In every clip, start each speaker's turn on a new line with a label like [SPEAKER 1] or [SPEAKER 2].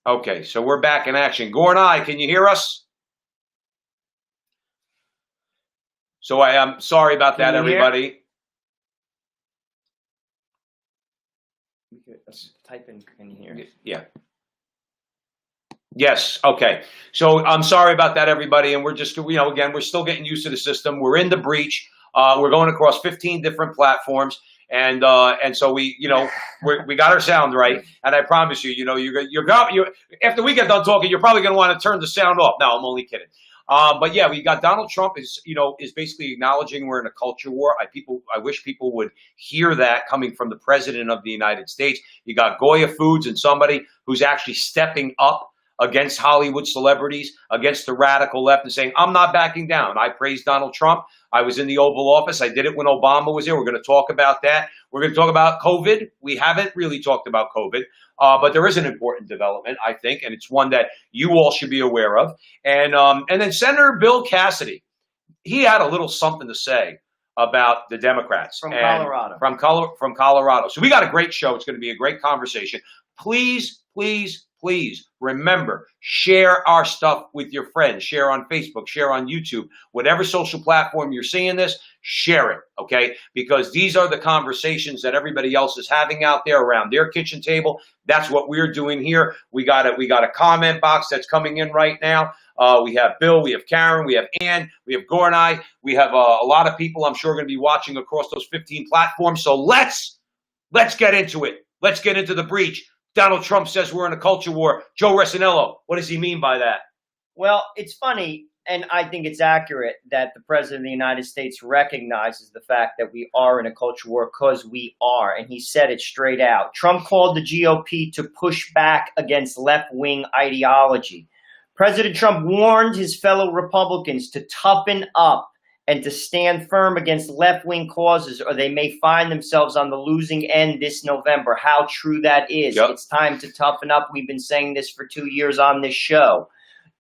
[SPEAKER 1] Okay, so we're back in action. Gornai, can you hear us? So I am sorry about that, everybody.
[SPEAKER 2] Type in, can you hear?
[SPEAKER 1] Yeah. Yes. Okay. So I'm sorry about that, everybody. And we're just, again, we're still getting used to the system. We're in the breach. We're going across 15 different platforms. And so we got our sound right. And I promise you, you're after we get done talking, you're probably going to want to turn the sound off. No, I'm only kidding. But yeah, we got Donald Trump is basically acknowledging we're in a culture war. I wish people would hear that coming from the president of the United States. You got Goya Foods and somebody who's actually stepping up against Hollywood celebrities, against the radical left, and saying, I'm not backing down. I praise Donald Trump. I was in the Oval Office. I did it when Obama was there. We're going to talk about that. We're going to talk about COVID. We haven't really talked about COVID, but there is an important development, I think, and it's one that you all should be aware of. And then Senator Bill Cassidy, he had a little something to say about the Democrats.
[SPEAKER 2] From Colorado.
[SPEAKER 1] From Colorado. So we got a great show. It's going to be a great conversation. Please, please, please remember, share our stuff with your friends. Share on Facebook, share on YouTube, whatever social platform you're seeing this, share it, okay? Because these are the conversations that everybody else is having out there around their kitchen table. That's what we're doing here. We got a comment box that's coming in right now. We have Bill, we have Karen, we have Ann, we have Gornai. We have a lot of people I'm sure going to be watching across those 15 platforms. So let's get into it. Let's get into the breach. Donald Trump says we're in a culture war. Joe Resinello, what does he mean by that?
[SPEAKER 2] Well, it's funny, and I think it's accurate that the president of the United States recognizes the fact that we are in a culture war because we are, and he said it straight out. Trump called the GOP to push back against left-wing ideology. President Trump warned his fellow Republicans to toughen up and to stand firm against left-wing causes, or they may find themselves on the losing end this November. How true that is. Yep. It's time to toughen up. We've been saying this for 2 years on this show.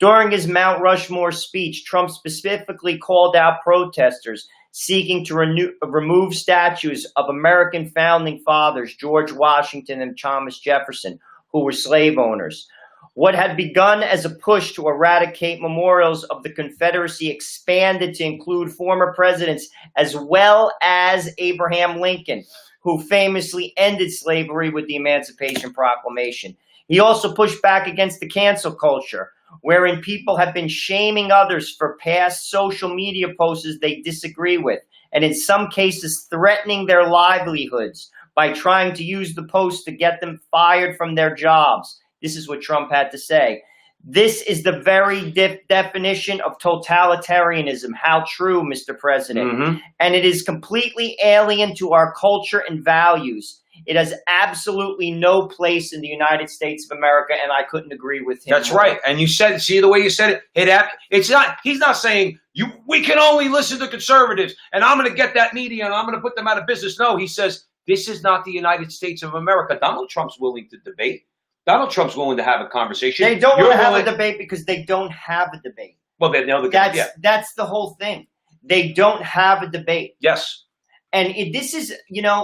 [SPEAKER 2] During his Mount Rushmore speech, Trump specifically called out protesters seeking to remove statues of American founding fathers, George Washington and Thomas Jefferson, who were slave owners. What had begun as a push to eradicate memorials of the Confederacy expanded to include former presidents as well as Abraham Lincoln, who famously ended slavery with the Emancipation Proclamation. He also pushed back against the cancel culture, wherein people have been shaming others for past social media posts they disagree with, and in some cases threatening their livelihoods by trying to use the post to get them fired from their jobs. This is what Trump had to say. This is the very definition of totalitarianism. How true, Mr. President. Mm-hmm. And it is completely alien to our culture and values. It has absolutely no place in the United States of America, and I couldn't agree with him.
[SPEAKER 1] That's more. Right. And you said, see the way you said it? It's not. He's not saying we can only listen to conservatives, and I'm going to get that media, and I'm going to put them out of business. No, he says this is not the United States of America. Donald Trump's willing to debate. Donald Trump's willing to have a conversation.
[SPEAKER 2] They don't want to have a debate because they don't have a debate.
[SPEAKER 1] Well, they know
[SPEAKER 2] that's the whole thing. They don't have a debate.
[SPEAKER 1] Yes.
[SPEAKER 2] And this is,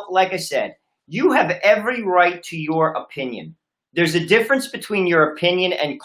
[SPEAKER 2] like I said, you have every right to your opinion. There's a difference between your opinion and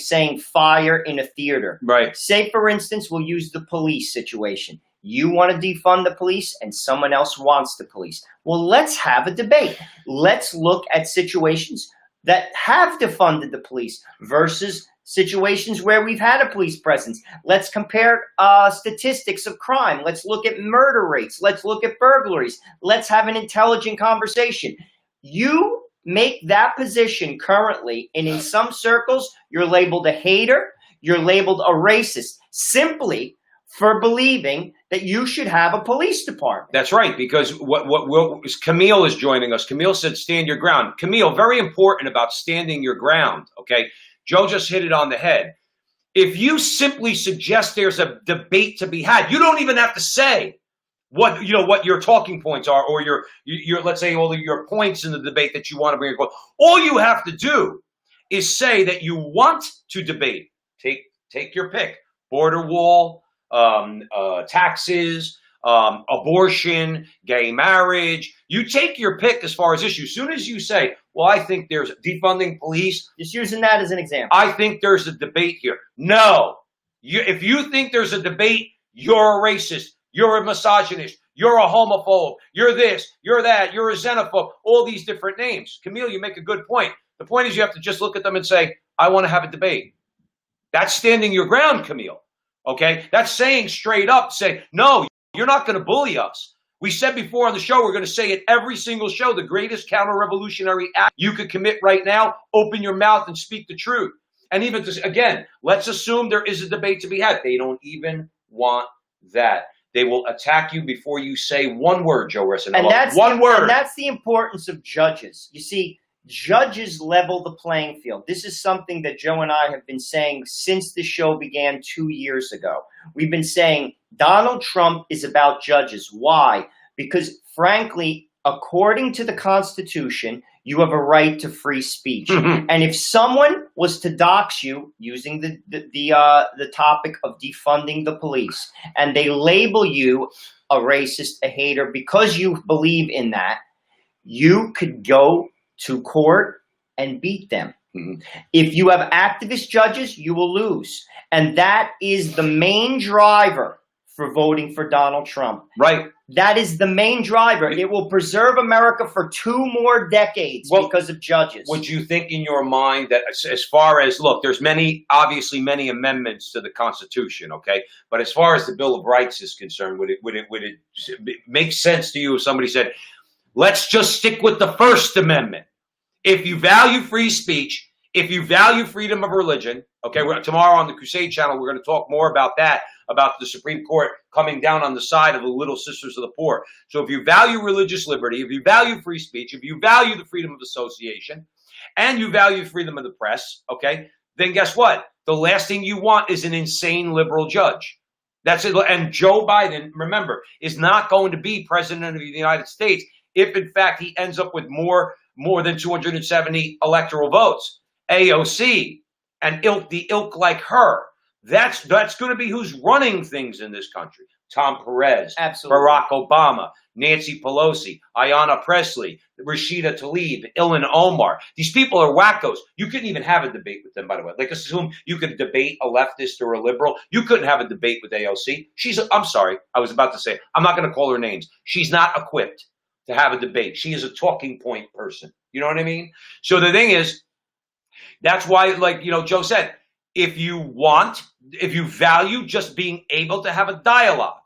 [SPEAKER 2] saying fire in a theater.
[SPEAKER 1] Right.
[SPEAKER 2] Say, for instance, we'll use the police situation. You want to defund the police and someone else wants the police. Well, let's have a debate. Let's look at situations that have defunded the police versus situations where we've had a police presence. Let's compare statistics of crime. Let's look at murder rates. Let's look at burglaries. Let's have an intelligent conversation. You make that position currently, and in some circles, you're labeled a hater, you're labeled a racist, simply for believing that you should have a police department.
[SPEAKER 1] That's right, because what Camille is joining us. Camille said, stand your ground. Camille, very important about standing your ground, okay? Joe just hit it on the head. If you simply suggest there's a debate to be had, you don't even have to say what your talking points are, or your let's say all of your points in the debate that you want to bring across. All you have to do is say that you want to debate. Take your pick. Border wall, taxes, abortion, gay marriage. You take your pick as far as issues. As soon as you say, well, I think there's defunding police.
[SPEAKER 2] Just using that as an example.
[SPEAKER 1] I think there's a debate here. No. If you think there's a debate, you're a racist. You're a misogynist. You're a homophobe. You're this. You're that. You're a xenophobe. All these different names. Camille, you make a good point. The point is you have to just look at them and say, I want to have a debate. That's standing your ground, Camille. Okay? That's saying straight up, say, no, you're not going to bully us. We said before on the show, we're going to say it every single show, the greatest counter-revolutionary act you could commit right now, open your mouth and speak the truth. And even, again, let's assume there is a debate to be had. They don't even want that. They will attack you before you say one word, Joe Risson.
[SPEAKER 2] And that's
[SPEAKER 1] one word.
[SPEAKER 2] And that's the importance of judges. You see, judges level the playing field. This is something that Joe and I have been saying since the show began 2 years ago. We've been saying Donald Trump is about judges. Why? Because, frankly, according to the Constitution, you have a right to free speech.
[SPEAKER 1] Mm-hmm.
[SPEAKER 2] And if someone was to dox you using the topic of defunding the police, and they label you a racist, a hater, because you believe in that, you could go to court and beat them.
[SPEAKER 1] Mm-hmm.
[SPEAKER 2] If you have activist judges, you will lose. And that is the main driver for voting for Donald Trump.
[SPEAKER 1] Right.
[SPEAKER 2] That is the main driver. It will preserve America for 2 more decades because of judges.
[SPEAKER 1] Would you think in your mind that as far as, look, there's obviously many amendments to the Constitution, okay? But as far as the Bill of Rights is concerned, would it make sense to you if somebody said, let's just stick with the First Amendment? If you value free speech, if you value freedom of religion, okay, tomorrow on the Crusade channel, we're going to talk more about that, about the Supreme Court coming down on the side of the Little Sisters of the Poor. So if you value religious liberty, if you value free speech, if you value the freedom of association, and you value freedom of the press, okay, then guess what? The last thing you want is an insane liberal judge. That's it. And Joe Biden, remember, is not going to be president of the United States if, in fact, he ends up with more than 270 electoral votes. AOC and the ilk like her. That's going to be who's running things in this country. Tom Perez,
[SPEAKER 2] Absolutely.
[SPEAKER 1] Barack Obama, Nancy Pelosi, Ayanna Pressley, Rashida Tlaib, Ilhan Omar. These people are wackos. You couldn't even have a debate with them, by the way. Like, assume you could debate a leftist or a liberal. You couldn't have a debate with AOC. I'm sorry. I was about to say, I'm not going to call her names. She's not equipped to have a debate. She is a talking point person. You know what I mean? So the thing is, that's why, like, Joe said, if you value just being able to have a dialogue,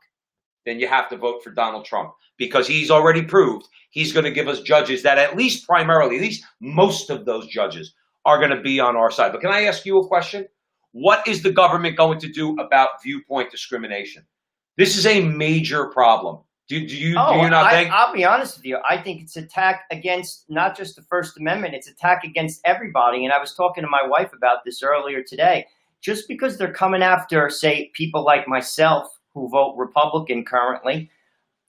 [SPEAKER 1] then you have to vote for Donald Trump, because he's already proved he's going to give us judges that at least most of those judges are going to be on our side. But can I ask you a question? What is the government going to do about viewpoint discrimination? This is a major problem. Do you not think?
[SPEAKER 2] I'll be honest with you. I think it's attack against not just the First Amendment, it's attack against everybody. And I was talking to my wife about this earlier today. Just because they're coming after, say, people like myself who vote Republican currently,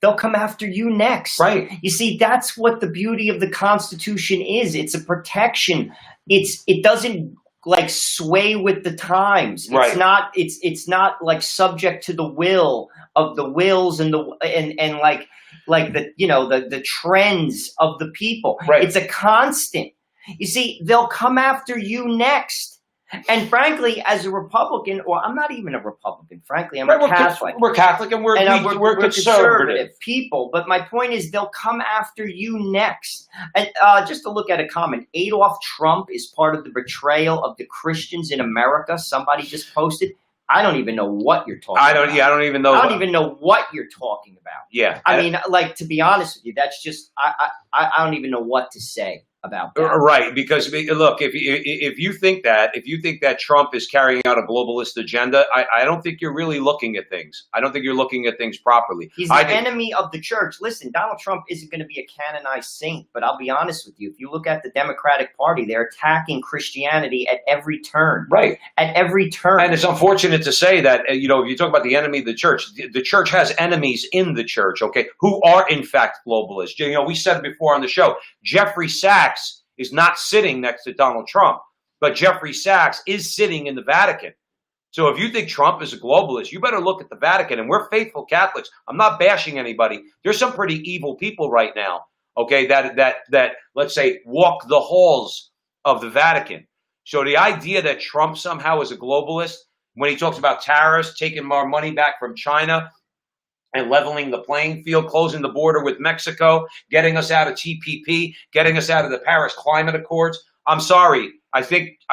[SPEAKER 2] they'll come after you next.
[SPEAKER 1] Right.
[SPEAKER 2] You see, that's what the beauty of the Constitution is. It's a protection. It doesn't like sway with the times.
[SPEAKER 1] Right.
[SPEAKER 2] It's not like subject to the will of the wills and like the trends of the people.
[SPEAKER 1] Right.
[SPEAKER 2] It's a constant. You see, they'll come after you next. And frankly, as a Republican, or I'm not even a Republican, frankly, I'm a Catholic.
[SPEAKER 1] We're Catholic and we're conservative
[SPEAKER 2] people. But my point is, they'll come after you next. And just to look at a comment, Adolf Trump is part of the betrayal of the Christians in America. Somebody just posted. I don't even know what you're talking about.
[SPEAKER 1] I don't even know.
[SPEAKER 2] I don't even know what you're talking about.
[SPEAKER 1] Yeah.
[SPEAKER 2] I mean, like, to be honest with you, that's just, I don't even know what to say about that.
[SPEAKER 1] Right, because look, if you think that Trump is carrying out a globalist agenda, I don't think you're really looking at things. I don't think you're looking at things properly.
[SPEAKER 2] He's the enemy of the church. Listen, Donald Trump isn't going to be a canonized saint, but I'll be honest with you. If you look at the Democratic Party, they're attacking Christianity at every turn.
[SPEAKER 1] Right.
[SPEAKER 2] At every turn.
[SPEAKER 1] And it's unfortunate to say that, if you talk about the enemy of the church has enemies in the church, okay, who are in fact globalists. We said before on the show, Jeffrey Sachs is not sitting next to Donald Trump, but Jeffrey Sachs is sitting in the Vatican. So if you think Trump is a globalist, you better look at the Vatican. And we're faithful Catholics. I'm not bashing anybody. There's some pretty evil people right now, okay, that let's say walk the halls of the Vatican. So the idea that Trump somehow is a globalist, when he talks about tariffs, taking our money back from China and leveling the playing field, closing the border with Mexico, getting us out of TPP, getting us out of the Paris Climate Accords. I'm sorry. I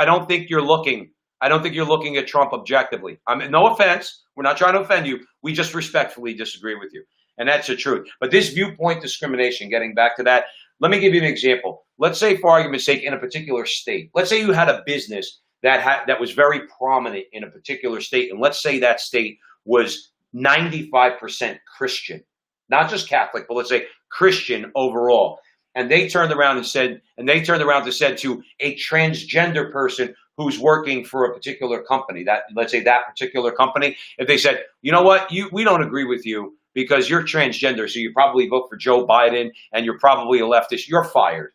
[SPEAKER 1] don't think you're looking at Trump objectively. No offense. We're not trying to offend you. We just respectfully disagree with you. And that's the truth. But this viewpoint discrimination, getting back to that, let me give you an example. Let's say, for argument's sake, in a particular state, let's say you had a business that was very prominent in a particular state, and let's say that state was 95% Christian, not just Catholic, but let's say Christian overall. And they turned around to said to a transgender person who's working for a particular company, let's say that particular company, if they said, you know what, we don't agree with you because you're transgender, so you probably vote for Joe Biden and you're probably a leftist, you're fired.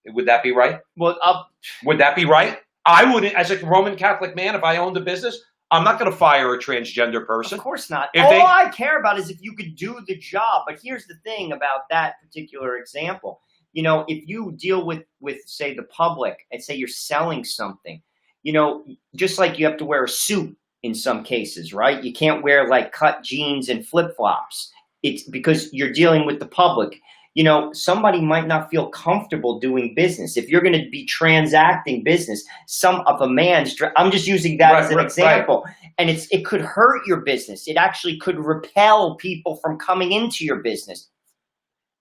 [SPEAKER 1] Would that be right?
[SPEAKER 2] Well,
[SPEAKER 1] would that be right? I wouldn't, as a Roman Catholic man, if I owned a business, I'm not going to fire a transgender person.
[SPEAKER 2] Of course not. All I care about is if you could do the job. But here's the thing about that particular example. You know, if you deal with say, the public and say you're selling something, you know, just like you have to wear a suit in some cases, right? You can't wear like cut jeans and flip-flops. It's because you're dealing with the public. You know, somebody might not feel comfortable doing business. If you're going to be transacting business, I'm just using that as an example. Right. And it could hurt your business. It actually could repel people from coming into your business.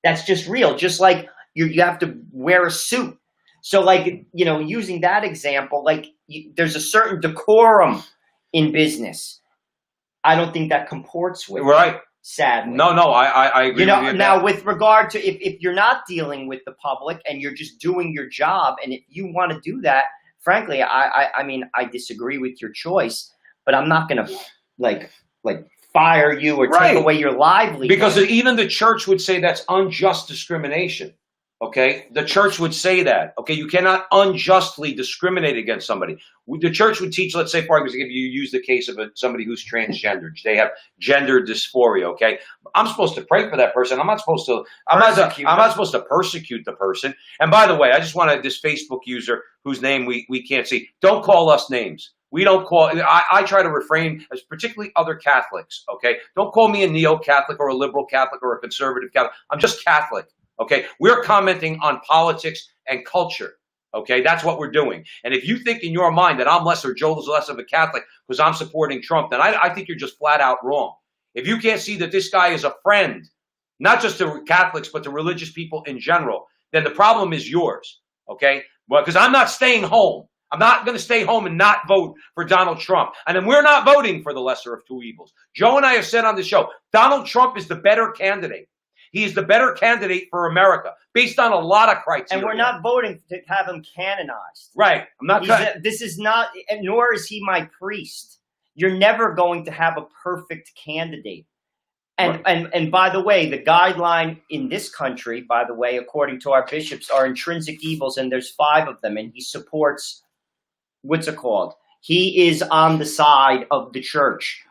[SPEAKER 2] That's just real. Just like you have to wear a suit. So like, you know, using that example, like there's a certain decorum in business. I don't think that comports with
[SPEAKER 1] right.
[SPEAKER 2] Sadly.
[SPEAKER 1] No, I agree.
[SPEAKER 2] You know,
[SPEAKER 1] with you
[SPEAKER 2] now with regard to if you're not dealing with the public and you're just doing your job, and if you want to do that, frankly, I mean, I disagree with your choice, but I'm not going to like fire you or take away your livelihood.
[SPEAKER 1] Because even the church would say that's unjust discrimination. Okay, the church would say that. Okay, you cannot unjustly discriminate against somebody. The church would teach, let's say, for example, if you use the case of somebody who's transgendered, they have gender dysphoria. Okay, I'm supposed to pray for that person. I'm not supposed to. I'm not supposed to persecute the person. And by the way, I just wanted this Facebook user whose name we can't see. Don't call us names. We don't call. I try to refrain, as particularly other Catholics. Okay, don't call me a neo-Catholic or a liberal Catholic or a conservative Catholic. I'm just Catholic. Okay, we're commenting on politics and culture. Okay, that's what we're doing. And if you think in your mind that I'm less or Joel's less of a Catholic because I'm supporting Trump, then I think you're just flat out wrong. If you can't see that this guy is a friend, not just to Catholics, but to religious people in general, then the problem is yours. Okay, well, because I'm not staying home. I'm not going to stay home and not vote for Donald Trump. And then we're not voting for the lesser of two evils. Joe and I have said on the show, Donald Trump is the better candidate. He is the better candidate for America based on a lot of criteria.
[SPEAKER 2] And we're not voting to have him canonized.
[SPEAKER 1] Right. I'm not.
[SPEAKER 2] This is not, nor is he my priest. You're never going to have a perfect candidate. And by the way, the guideline in this country, by the way, according to our bishops, are intrinsic evils, and there's 5 of them. And he supports, what's it called? He is on the side of the church.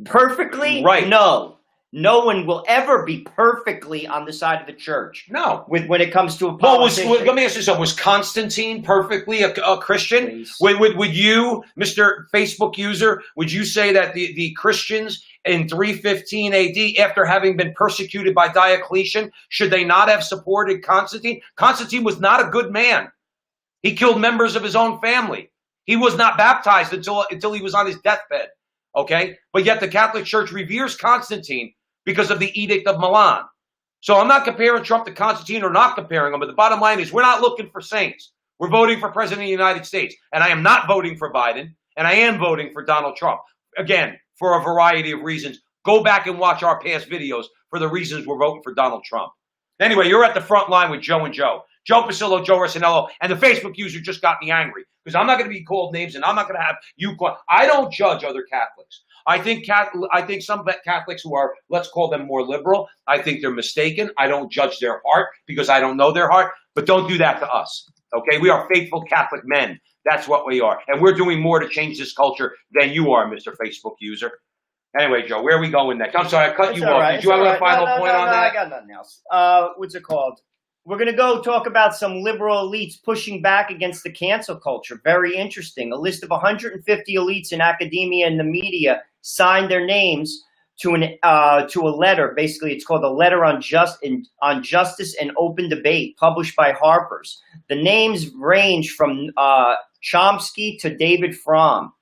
[SPEAKER 2] Perfectly?
[SPEAKER 1] Right.
[SPEAKER 2] No. No one will ever be perfectly on the side of the church.
[SPEAKER 1] No.
[SPEAKER 2] When it comes to a politician.
[SPEAKER 1] Let me ask you something. Was Constantine perfectly a Christian? Would you, Mr. Facebook user, would you say that the Christians in 315 AD, after having been persecuted by Diocletian, should they not have supported Constantine? Constantine was not a good man. He killed members of his own family. He was not baptized until he was on his deathbed. Okay? But yet the Catholic Church reveres Constantine because of the Edict of Milan. So I'm not comparing Trump to Constantine or not comparing them, but the bottom line is we're not looking for saints. We're voting for President of the United States. And I am not voting for Biden, and I am voting for Donald Trump. Again, for a variety of reasons. Go back and watch our past videos for the reasons we're voting for Donald Trump. Anyway, you're at the front line with Joe and Joe. Joe Pasillo, Joe Rossinello, and the Facebook user just got me angry because I'm not going to be called names and I'm not going to have you call. I don't judge other Catholics. I think some Catholics who are, let's call them more liberal, I think they're mistaken. I don't judge their heart because I don't know their heart, but don't do that to us. Okay, we are faithful Catholic men. That's what we are, and we're doing more to change this culture than you are, Mr. Facebook user. Anyway, Joe, where are we going next? I'm sorry, I cut you off.
[SPEAKER 2] Right.
[SPEAKER 1] Did you have a final point on that?
[SPEAKER 2] I got nothing else. What's it called? We're going to go talk about some liberal elites pushing back against the cancel culture. Very interesting. A list of 150 elites in academia and the media signed their names to a letter. Basically, it's called a letter on justice and open debate, published by Harper's. The names range from Chomsky to David Fromm,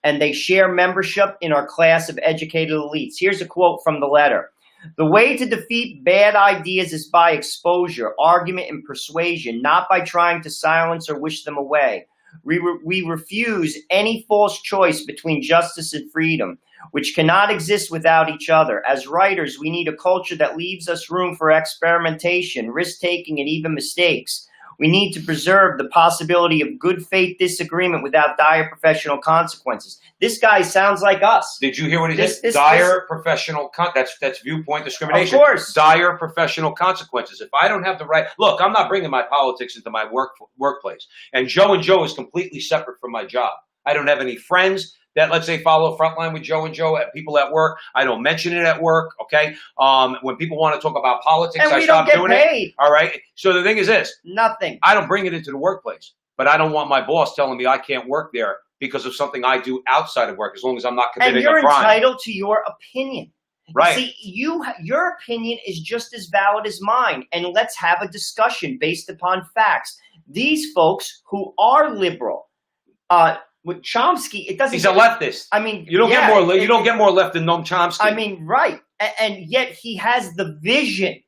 [SPEAKER 2] and they share membership in our class of educated elites. Here's a quote from the letter. The way to defeat bad ideas is by exposure, argument, and persuasion, not by trying to silence or wish them away. We refuse any false choice between justice and freedom, which cannot exist without each other. As writers, we need a culture that leaves us room for experimentation, risk-taking, and even mistakes. We need to preserve the possibility of good faith disagreement without dire professional consequences. This guy sounds like us.
[SPEAKER 1] Did you hear what he said? Dire professional that's viewpoint discrimination.
[SPEAKER 2] Of course.
[SPEAKER 1] Dire professional consequences. If I don't have the right look, I'm not bringing my politics into my workplace. And Joe is completely separate from my job. I don't have any friends that, let's say, follow Frontline with Joe and Joe, people at work. I don't mention it at work, okay? When people want to talk about politics, I stop doing it. All right? So the thing is this.
[SPEAKER 2] Nothing.
[SPEAKER 1] I don't bring it into the workplace, but I don't want my boss telling me I can't work there because of something I do outside of work, as long as I'm not committing a crime.
[SPEAKER 2] And you're entitled to your opinion.
[SPEAKER 1] Right.
[SPEAKER 2] See, your opinion is just as valid as mine, and let's have a discussion based upon facts. These folks who are liberal, with Chomsky, it doesn't.
[SPEAKER 1] He's a leftist.
[SPEAKER 2] I mean,
[SPEAKER 1] you don't get more left than Noam Chomsky.
[SPEAKER 2] I mean, right, and yet he has the vision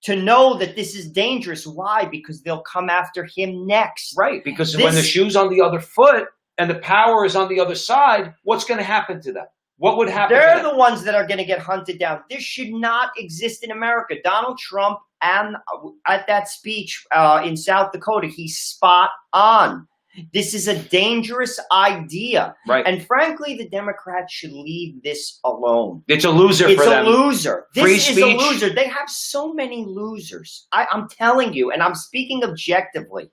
[SPEAKER 2] to know that this is dangerous. Why? Because they'll come after him next.
[SPEAKER 1] Right, because when the shoe's on the other foot and the power is on the other side, what's going to happen to them? What would happen?
[SPEAKER 2] They're the ones that are going to get hunted down. This should not exist in America. Donald Trump, and at that speech in South Dakota, he's spot on. This is a dangerous idea.
[SPEAKER 1] Right.
[SPEAKER 2] And frankly, the Democrats should leave this alone.
[SPEAKER 1] It's a loser for them.
[SPEAKER 2] It's a loser. This is
[SPEAKER 1] speech.
[SPEAKER 2] a loser. They have so many losers. I'm telling you, and I'm speaking objectively.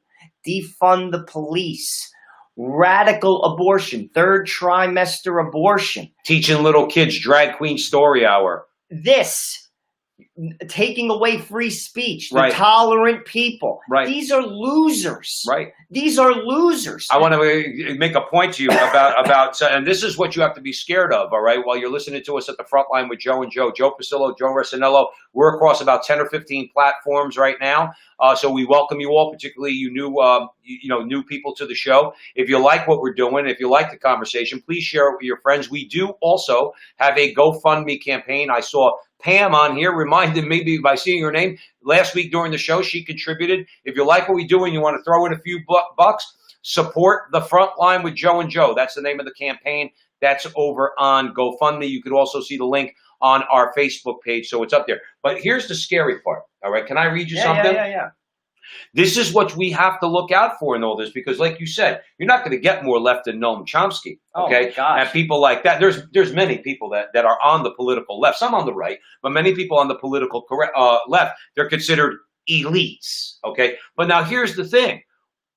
[SPEAKER 2] Defund the police. Radical abortion. Third trimester abortion.
[SPEAKER 1] Teaching little kids drag queen story hour.
[SPEAKER 2] This. Taking away free speech, the
[SPEAKER 1] right.
[SPEAKER 2] tolerant people.
[SPEAKER 1] Right.
[SPEAKER 2] These are losers.
[SPEAKER 1] Right.
[SPEAKER 2] These are losers.
[SPEAKER 1] I want to make a point to you about and this is what you have to be scared of, all right, while you're listening to us at the Frontline with Joe and Joe. Joe Pasillo, Joe Rossinello. We're across about 10 or 15 platforms right now. So we welcome you all, particularly you new people to the show. If you like what we're doing, if you like the conversation, please share it with your friends. We do also have a GoFundMe campaign. I saw Pam on here reminded me by seeing her name last week during the show. She contributed. If you like what we do and you want to throw in a few bucks, support the Frontline with Joe and Joe. That's the name of the campaign. That's over on GoFundMe. You could also see the link on our Facebook page, so it's up there. But here's the scary part. All right, can I read you something?
[SPEAKER 2] Yeah.
[SPEAKER 1] This is what we have to look out for in all this, because like you said, you're not going to get more left than Noam Chomsky. Okay.
[SPEAKER 2] Oh my gosh.
[SPEAKER 1] And people like that. There's many people that are on the political left, some on the right, but many people on the political left, they're considered elites. Okay. But now here's the thing.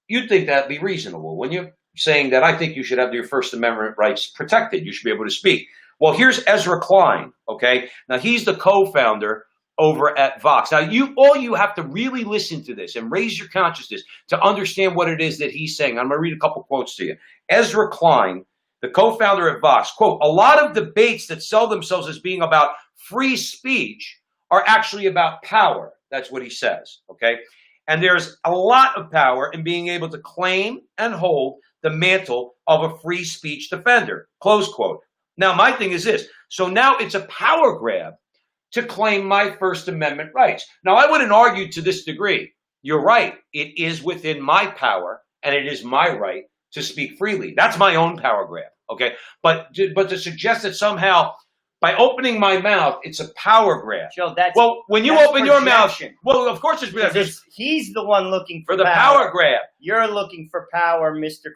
[SPEAKER 1] You'd think that'd be reasonable when you're saying that I think you should have your First Amendment rights protected. You should be able to speak. Well, here's Ezra Klein. Okay. Now he's the co-founder over at Vox. Now, all you have to really listen to this and raise your consciousness to understand what it is that he's saying. I'm going to read a couple quotes to you. Ezra Klein, the co-founder at Vox, quote, "A lot of debates that sell themselves as being about free speech are actually about power." That's what he says, okay? And there's a lot of power in being able to claim and hold the mantle of a free speech defender, close quote. Now, my thing is this. So now it's a power grab to claim my First Amendment rights. Now, I wouldn't argue to this degree. You're right. It is within my power, and it is my right to speak freely. That's my own power grab, okay? But to suggest that somehow By opening my mouth, it's a power grab.
[SPEAKER 2] Joe, that's
[SPEAKER 1] well, when you
[SPEAKER 2] that's
[SPEAKER 1] open your mouth,
[SPEAKER 2] projection.
[SPEAKER 1] well, of course it's
[SPEAKER 2] He's the one looking
[SPEAKER 1] for the power grab.
[SPEAKER 2] You're looking for power, Mr.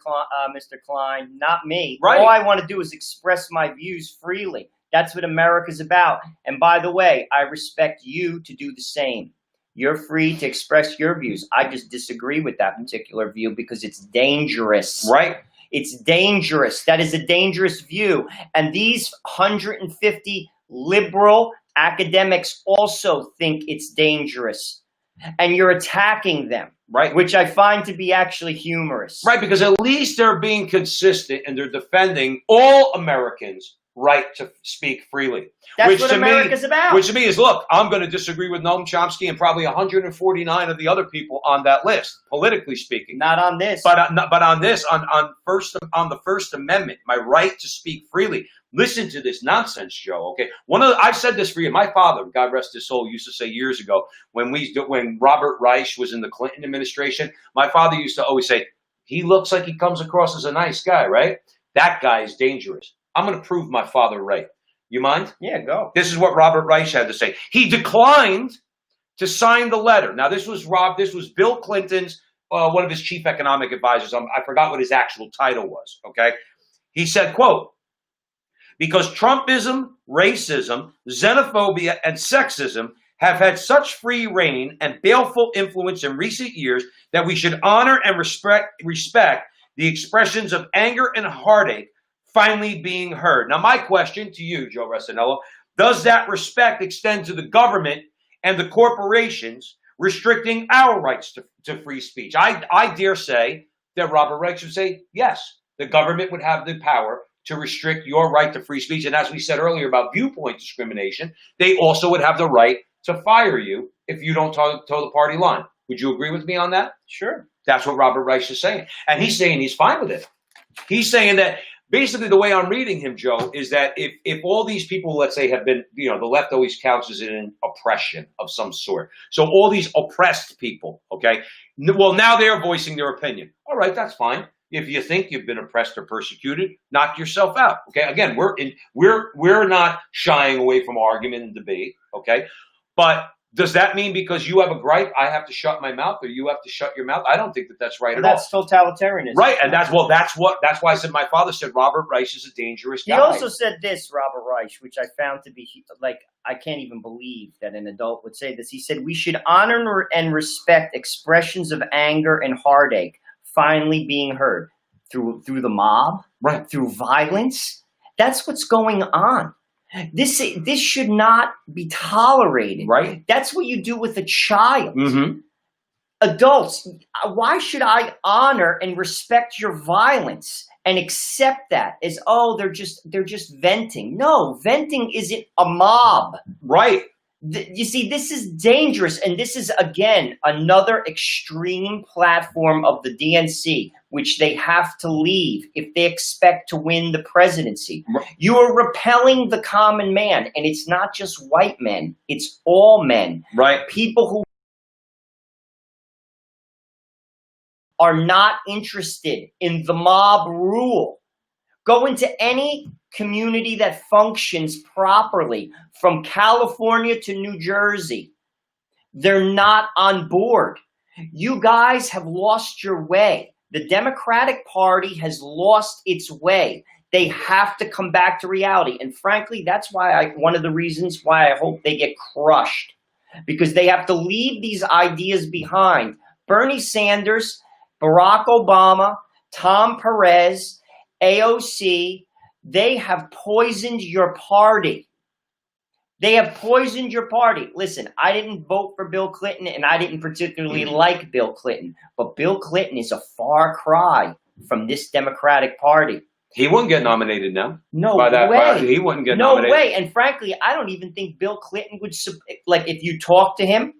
[SPEAKER 2] Klein, not me.
[SPEAKER 1] Right.
[SPEAKER 2] All I want to do is express my views freely. That's what America's about. And by the way, I respect you to do the same. You're free to express your views. I just disagree with that particular view because it's dangerous.
[SPEAKER 1] Right.
[SPEAKER 2] It's dangerous. That is a dangerous view. And these 150 liberal academics also think it's dangerous. And you're attacking them.
[SPEAKER 1] Right.
[SPEAKER 2] Which I find to be actually humorous.
[SPEAKER 1] Right, because at least they're being consistent and they're defending all Americans' right to speak freely.
[SPEAKER 2] That's what America's about.
[SPEAKER 1] Which to me is, look, I'm going to disagree with Noam Chomsky and probably 149 of the other people on that list, politically speaking.
[SPEAKER 2] Not on this.
[SPEAKER 1] But on this, on the First Amendment, my right to speak freely. Listen to this nonsense, Joe. Okay, I've said this for you. My father, God rest his soul, used to say years ago when Robert Reich was in the Clinton administration, my father used to always say, he looks like he comes across as a nice guy, right? That guy is dangerous. I'm going to prove my father right. You mind?
[SPEAKER 2] Yeah, go.
[SPEAKER 1] This is what Robert Reich had to say. He declined to sign the letter. Now, this was Bill Clinton's, one of his chief economic advisors. I forgot what his actual title was, okay? He said, quote, because Trumpism, racism, xenophobia, and sexism have had such free reign and baleful influence in recent years that we should honor and respect the expressions of anger and heartache finally being heard. Now, my question to you, Joe Resinello, does that respect extend to the government and the corporations restricting our rights to free speech? I dare say that Robert Reich would say, yes, the government would have the power to restrict your right to free speech. And as we said earlier about viewpoint discrimination, they also would have the right to fire you if you don't toe the party line. Would you agree with me on that?
[SPEAKER 2] Sure.
[SPEAKER 1] That's what Robert Reich is saying. And he's saying he's fine with it. He's saying that basically the way I'm reading him, Joe, is that if all these people, let's say, have been, the left always couches it in oppression of some sort. So all these oppressed people, okay, well, now they're voicing their opinion. All right, that's fine. If you think you've been oppressed or persecuted, knock yourself out. Okay, again, we're not shying away from argument and debate. Okay, but does that mean because you have a gripe, I have to shut my mouth, or you have to shut your mouth? I don't think that's right at all.
[SPEAKER 2] That's totalitarianism,
[SPEAKER 1] right? And that's why I said my father said Robert Reich is a dangerous guy.
[SPEAKER 2] He also said this, Robert Reich, which I found to be like, I can't even believe that an adult would say this. He said we should honor and respect expressions of anger and heartache finally being heard through the mob,
[SPEAKER 1] right? Through
[SPEAKER 2] violence. That's what's going on. This should not be tolerated.
[SPEAKER 1] Right.
[SPEAKER 2] That's what you do with a child.
[SPEAKER 1] Mm-hmm.
[SPEAKER 2] Adults, why should I honor and respect your violence and accept that as, oh, they're just venting? No, venting isn't a mob.
[SPEAKER 1] Right.
[SPEAKER 2] You see, this is dangerous, and this is, again, another extreme platform of the DNC, which they have to leave if they expect to win the presidency.
[SPEAKER 1] Right.
[SPEAKER 2] You are repelling the common man, and it's not just white men. It's all men.
[SPEAKER 1] Right.
[SPEAKER 2] People who are not interested in the mob rule. Go into any community that functions properly, from California to New Jersey. They're not on board. You guys have lost your way. The Democratic Party has lost its way. They have to come back to reality. And frankly, that's why one of the reasons why I hope they get crushed, because they have to leave these ideas behind. Bernie Sanders, Barack Obama, Tom Perez, AOC, they have poisoned your party. They have poisoned your party. Listen, I didn't vote for Bill Clinton, and I didn't particularly like Bill Clinton. But Bill Clinton is a far cry from this Democratic Party.
[SPEAKER 1] He wouldn't get nominated now.
[SPEAKER 2] No way.
[SPEAKER 1] He wouldn't get nominated.
[SPEAKER 2] No way. And frankly, I don't even think Bill Clinton would, like, if you talk to him,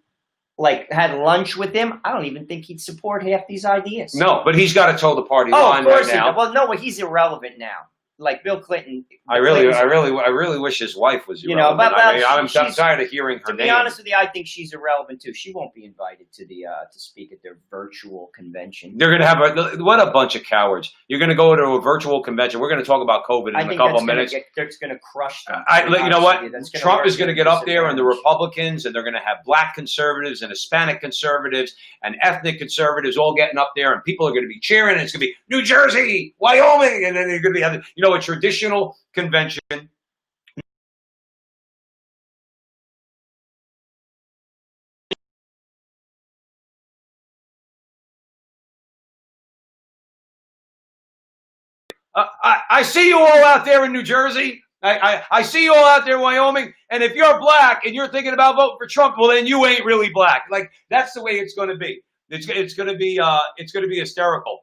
[SPEAKER 2] like had lunch with him, I don't even think he'd support half these ideas.
[SPEAKER 1] No, but he's got to toe the party
[SPEAKER 2] line
[SPEAKER 1] right now.
[SPEAKER 2] Well, no, he's irrelevant now. like Bill Clinton.
[SPEAKER 1] I really wish his wife was irrelevant. I'm tired of hearing her name.
[SPEAKER 2] To be honest with you, I think she's irrelevant too. She won't be invited to the to speak at their virtual convention.
[SPEAKER 1] They're going to have what a bunch of cowards. You're going to go to a virtual convention. We're going to talk about COVID in a couple of minutes.
[SPEAKER 2] That's going to crush them.
[SPEAKER 1] You know what? Trump is going to get up there, and the Republicans, and they're going to have black conservatives and Hispanic conservatives and ethnic conservatives all getting up there, and people are going to be cheering. And it's going to be New Jersey, Wyoming, and then they're going to be having, a traditional convention. I see you all out there in New Jersey. I see you all out there in Wyoming. And if you're black and you're thinking about voting for Trump, well, then you ain't really black. Like, that's the way it's going to be. It's going to be hysterical.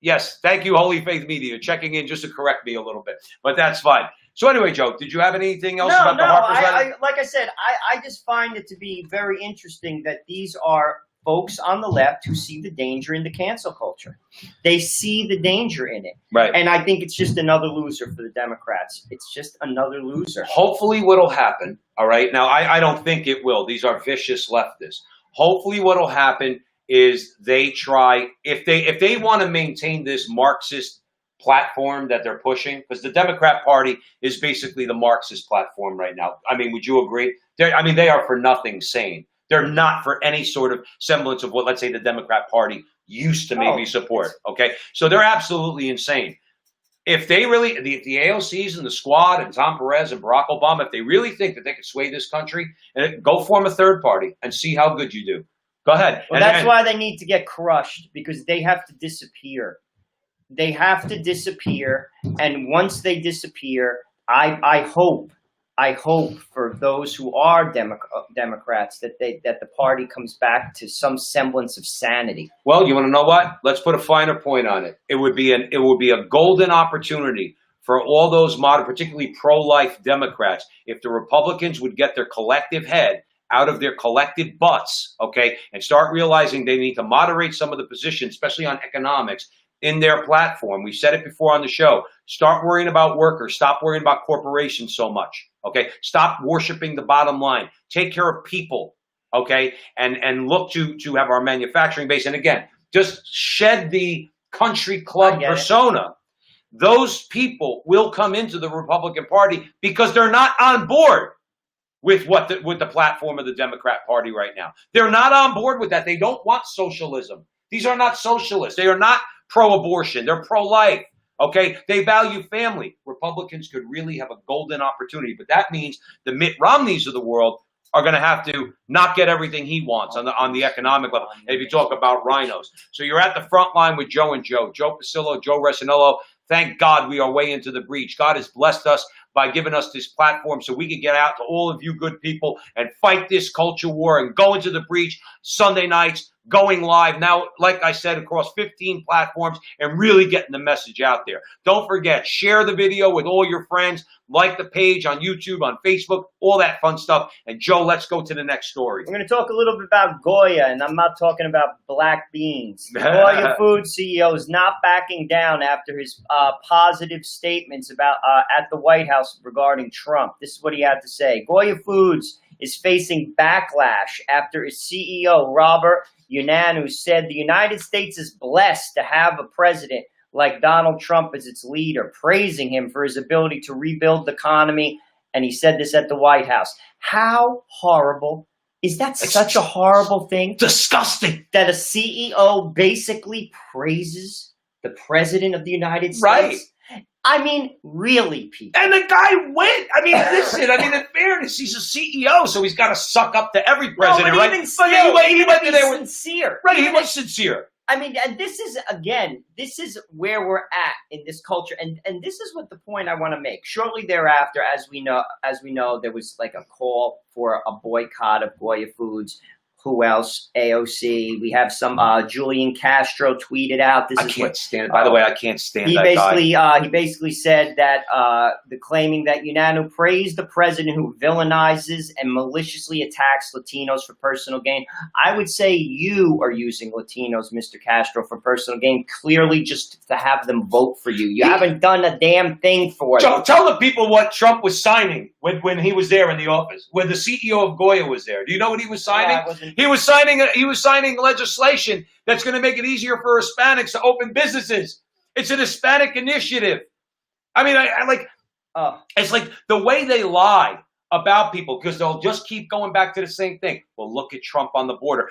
[SPEAKER 1] Yes, thank you, Holy Faith Media, checking in just to correct me a little bit, but that's fine. So anyway, Joe, did you have anything else about the Harper's letter?
[SPEAKER 2] Like I said, I just find it to be very interesting that these are folks on the left who see the danger in the cancel culture. They see the danger in it.
[SPEAKER 1] Right.
[SPEAKER 2] And I think it's just another loser for the Democrats. It's just another loser.
[SPEAKER 1] Hopefully what'll happen, all right? Now, I don't think it will. These are vicious leftists. Hopefully what'll happen is they try, if they want to maintain this Marxist platform that they're pushing, because the Democrat Party is basically the Marxist platform right now. I mean, would you agree? They are for nothing sane. They're not for any sort of semblance of what, let's say, the Democrat Party used to maybe support, okay? So they're absolutely insane. If they really, the AOCs and the squad and Tom Perez and Barack Obama, if they really think that they could sway this country, go form a third party and see how good you do. Go ahead.
[SPEAKER 2] Well, that's why they need to get crushed, because they have to disappear. They have to disappear, and once they disappear, I hope for those who are Democrats that the party comes back to some semblance of sanity.
[SPEAKER 1] Well, you want to know what? Let's put a finer point on it. It would be a golden opportunity for all those modern, particularly pro-life Democrats, if the Republicans would get their collective head out of their collective butts, okay, and start realizing they need to moderate some of the positions, especially on economics, in their platform. We said it before on the show. Start worrying about workers. Stop worrying about corporations so much, okay? Stop worshiping the bottom line. Take care of people, okay? And look to have our manufacturing base. And again, just shed the country club persona. Those people will come into the Republican Party because they're not on board with the platform of the Democrat Party right now. They're not on board with that. They don't want socialism. These are not socialists. They are not pro-abortion. They're pro-life. Okay? They value family. Republicans could really have a golden opportunity, but that means the Mitt Romneys of the world are going to have to not get everything he wants on the economic level. And if you talk about rhinos. So you're at the front line with Joe and Joe Pasillo, Joe Resinello. Thank God we are way into the breach. God has blessed us by giving us this platform so we can get out to all of you good people and fight this culture war and go into the breach Sunday nights, going live now, like I said, across 15 platforms and really getting the message out there. Don't forget, share the video with all your friends, like the page on YouTube, on Facebook, all that fun stuff. And Joe, let's go to the next story.
[SPEAKER 2] We're going to talk a little bit about Goya, and I'm not talking about black beans. The Goya Food CEO is not backing down after his positive statements about at the White House regarding Trump. This is what he had to say. Goya Foods is facing backlash after its CEO, Robert Unanu, said the United States is blessed to have a president like Donald Trump as its leader, praising him for his ability to rebuild the economy. And he said this at the White House. How horrible. Is that such a horrible thing?
[SPEAKER 1] Disgusting.
[SPEAKER 2] That a CEO basically praises the president of the United States?
[SPEAKER 1] Right.
[SPEAKER 2] I mean, really, people.
[SPEAKER 1] And the guy went. I mean, listen, in fairness, he's a CEO, so he's got to suck up to every president, right?
[SPEAKER 2] Even still, he was sincere.
[SPEAKER 1] Right, he was sincere.
[SPEAKER 2] I mean, and this is where we're at in this culture. And this is what the point I want to make. Shortly thereafter, as we know, there was like a call for a boycott of Goya Foods. Who else? AOC. We have some Julian Castro tweeted out.
[SPEAKER 1] I can't stand it. By the way, I can't stand that
[SPEAKER 2] guy. He basically said that the claiming that Unanu praised the president who villainizes and maliciously attacks Latinos for personal gain. I would say you are using Latinos, Mr. Castro, for personal gain, clearly just to have them vote for you. You haven't done a damn thing for them.
[SPEAKER 1] Tell the people what Trump was signing when he was there in the office, when the CEO of Goya was there. Do you know what he was signing?
[SPEAKER 2] Yeah,
[SPEAKER 1] He was signing legislation that's going to make it easier for Hispanics to open businesses. It's an Hispanic initiative. I mean, it's like the way they lie about people, because they'll just keep going back to the same thing. Well, look at Trump on the border.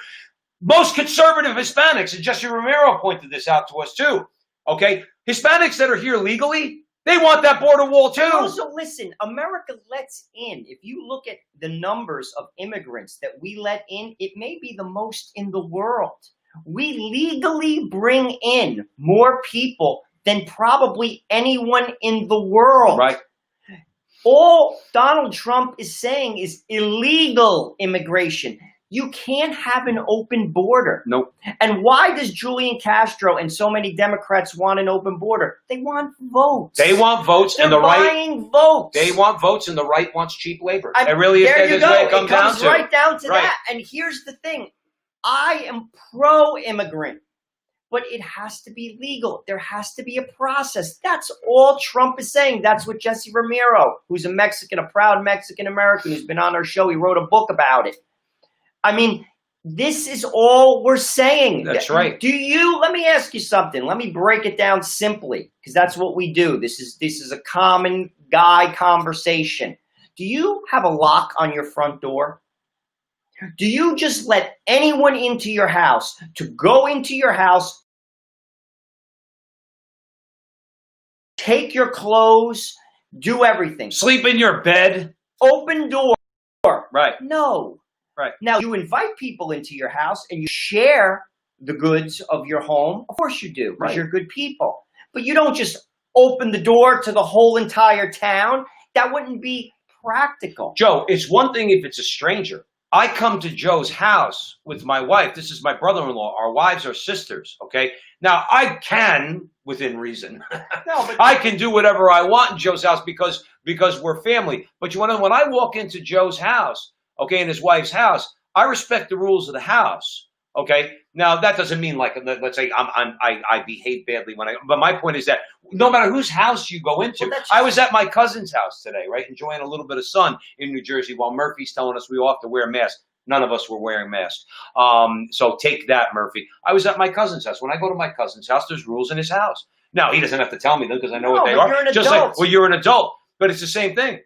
[SPEAKER 1] Most conservative Hispanics, and Jesse Romero pointed this out to us too, okay? Hispanics that are here legally, they want that border wall too.
[SPEAKER 2] Also, listen, America lets in. If you look at the numbers of immigrants that we let in, it may be the most in the world. We legally bring in more people than probably anyone in the world.
[SPEAKER 1] Right.
[SPEAKER 2] All Donald Trump is saying is illegal immigration. You can't have an open border.
[SPEAKER 1] Nope.
[SPEAKER 2] And why does Julian Castro and so many Democrats want an open border? They want votes.
[SPEAKER 1] They want votes,
[SPEAKER 2] They're
[SPEAKER 1] and the right
[SPEAKER 2] buying votes.
[SPEAKER 1] They want votes, and the right wants cheap labor.
[SPEAKER 2] It
[SPEAKER 1] really is.
[SPEAKER 2] There you go.
[SPEAKER 1] It comes
[SPEAKER 2] right down to
[SPEAKER 1] Right.
[SPEAKER 2] that. And here's the thing: I am pro-immigrant, but it has to be legal. There has to be a process. That's all Trump is saying. That's what Jesse Romero, who's a Mexican, a proud Mexican American, who's been on our show, he wrote a book about it. I mean, this is all we're saying.
[SPEAKER 1] That's right.
[SPEAKER 2] Let me ask you something. Let me break it down simply, because that's what we do. This is a common guy conversation. Do you have a lock on your front door? Do you just let anyone into your house to go into your house, take your clothes, do everything?
[SPEAKER 1] Sleep in your bed.
[SPEAKER 2] Open door.
[SPEAKER 1] Right.
[SPEAKER 2] No.
[SPEAKER 1] Right.
[SPEAKER 2] Now, you invite people into your house and you share the goods of your home. Of course you do, because you're good people. But you don't just open the door to the whole entire town. That wouldn't be practical.
[SPEAKER 1] Joe, it's one thing if it's a stranger. I come to Joe's house with my wife. This is my brother-in-law. Our wives are sisters, okay? Now, I can, within reason, I can do whatever I want in Joe's house because we're family. But you want to know, when I walk into Joe's house, okay, in his wife's house, I respect the rules of the house, okay? Now, that doesn't mean, like, let's say I behave badly but my point is that no matter whose house you go into, I was at my cousin's house today, right, enjoying a little bit of sun in New Jersey while Murphy's telling us we all have to wear masks. None of us were wearing masks. So take that, Murphy. I was at my cousin's house. When I go to my cousin's house, there's rules in his house. Now, he doesn't have to tell me them because I know what they are.
[SPEAKER 2] You're an
[SPEAKER 1] Just
[SPEAKER 2] adult.
[SPEAKER 1] like, well, you're an adult. But it's the same thing.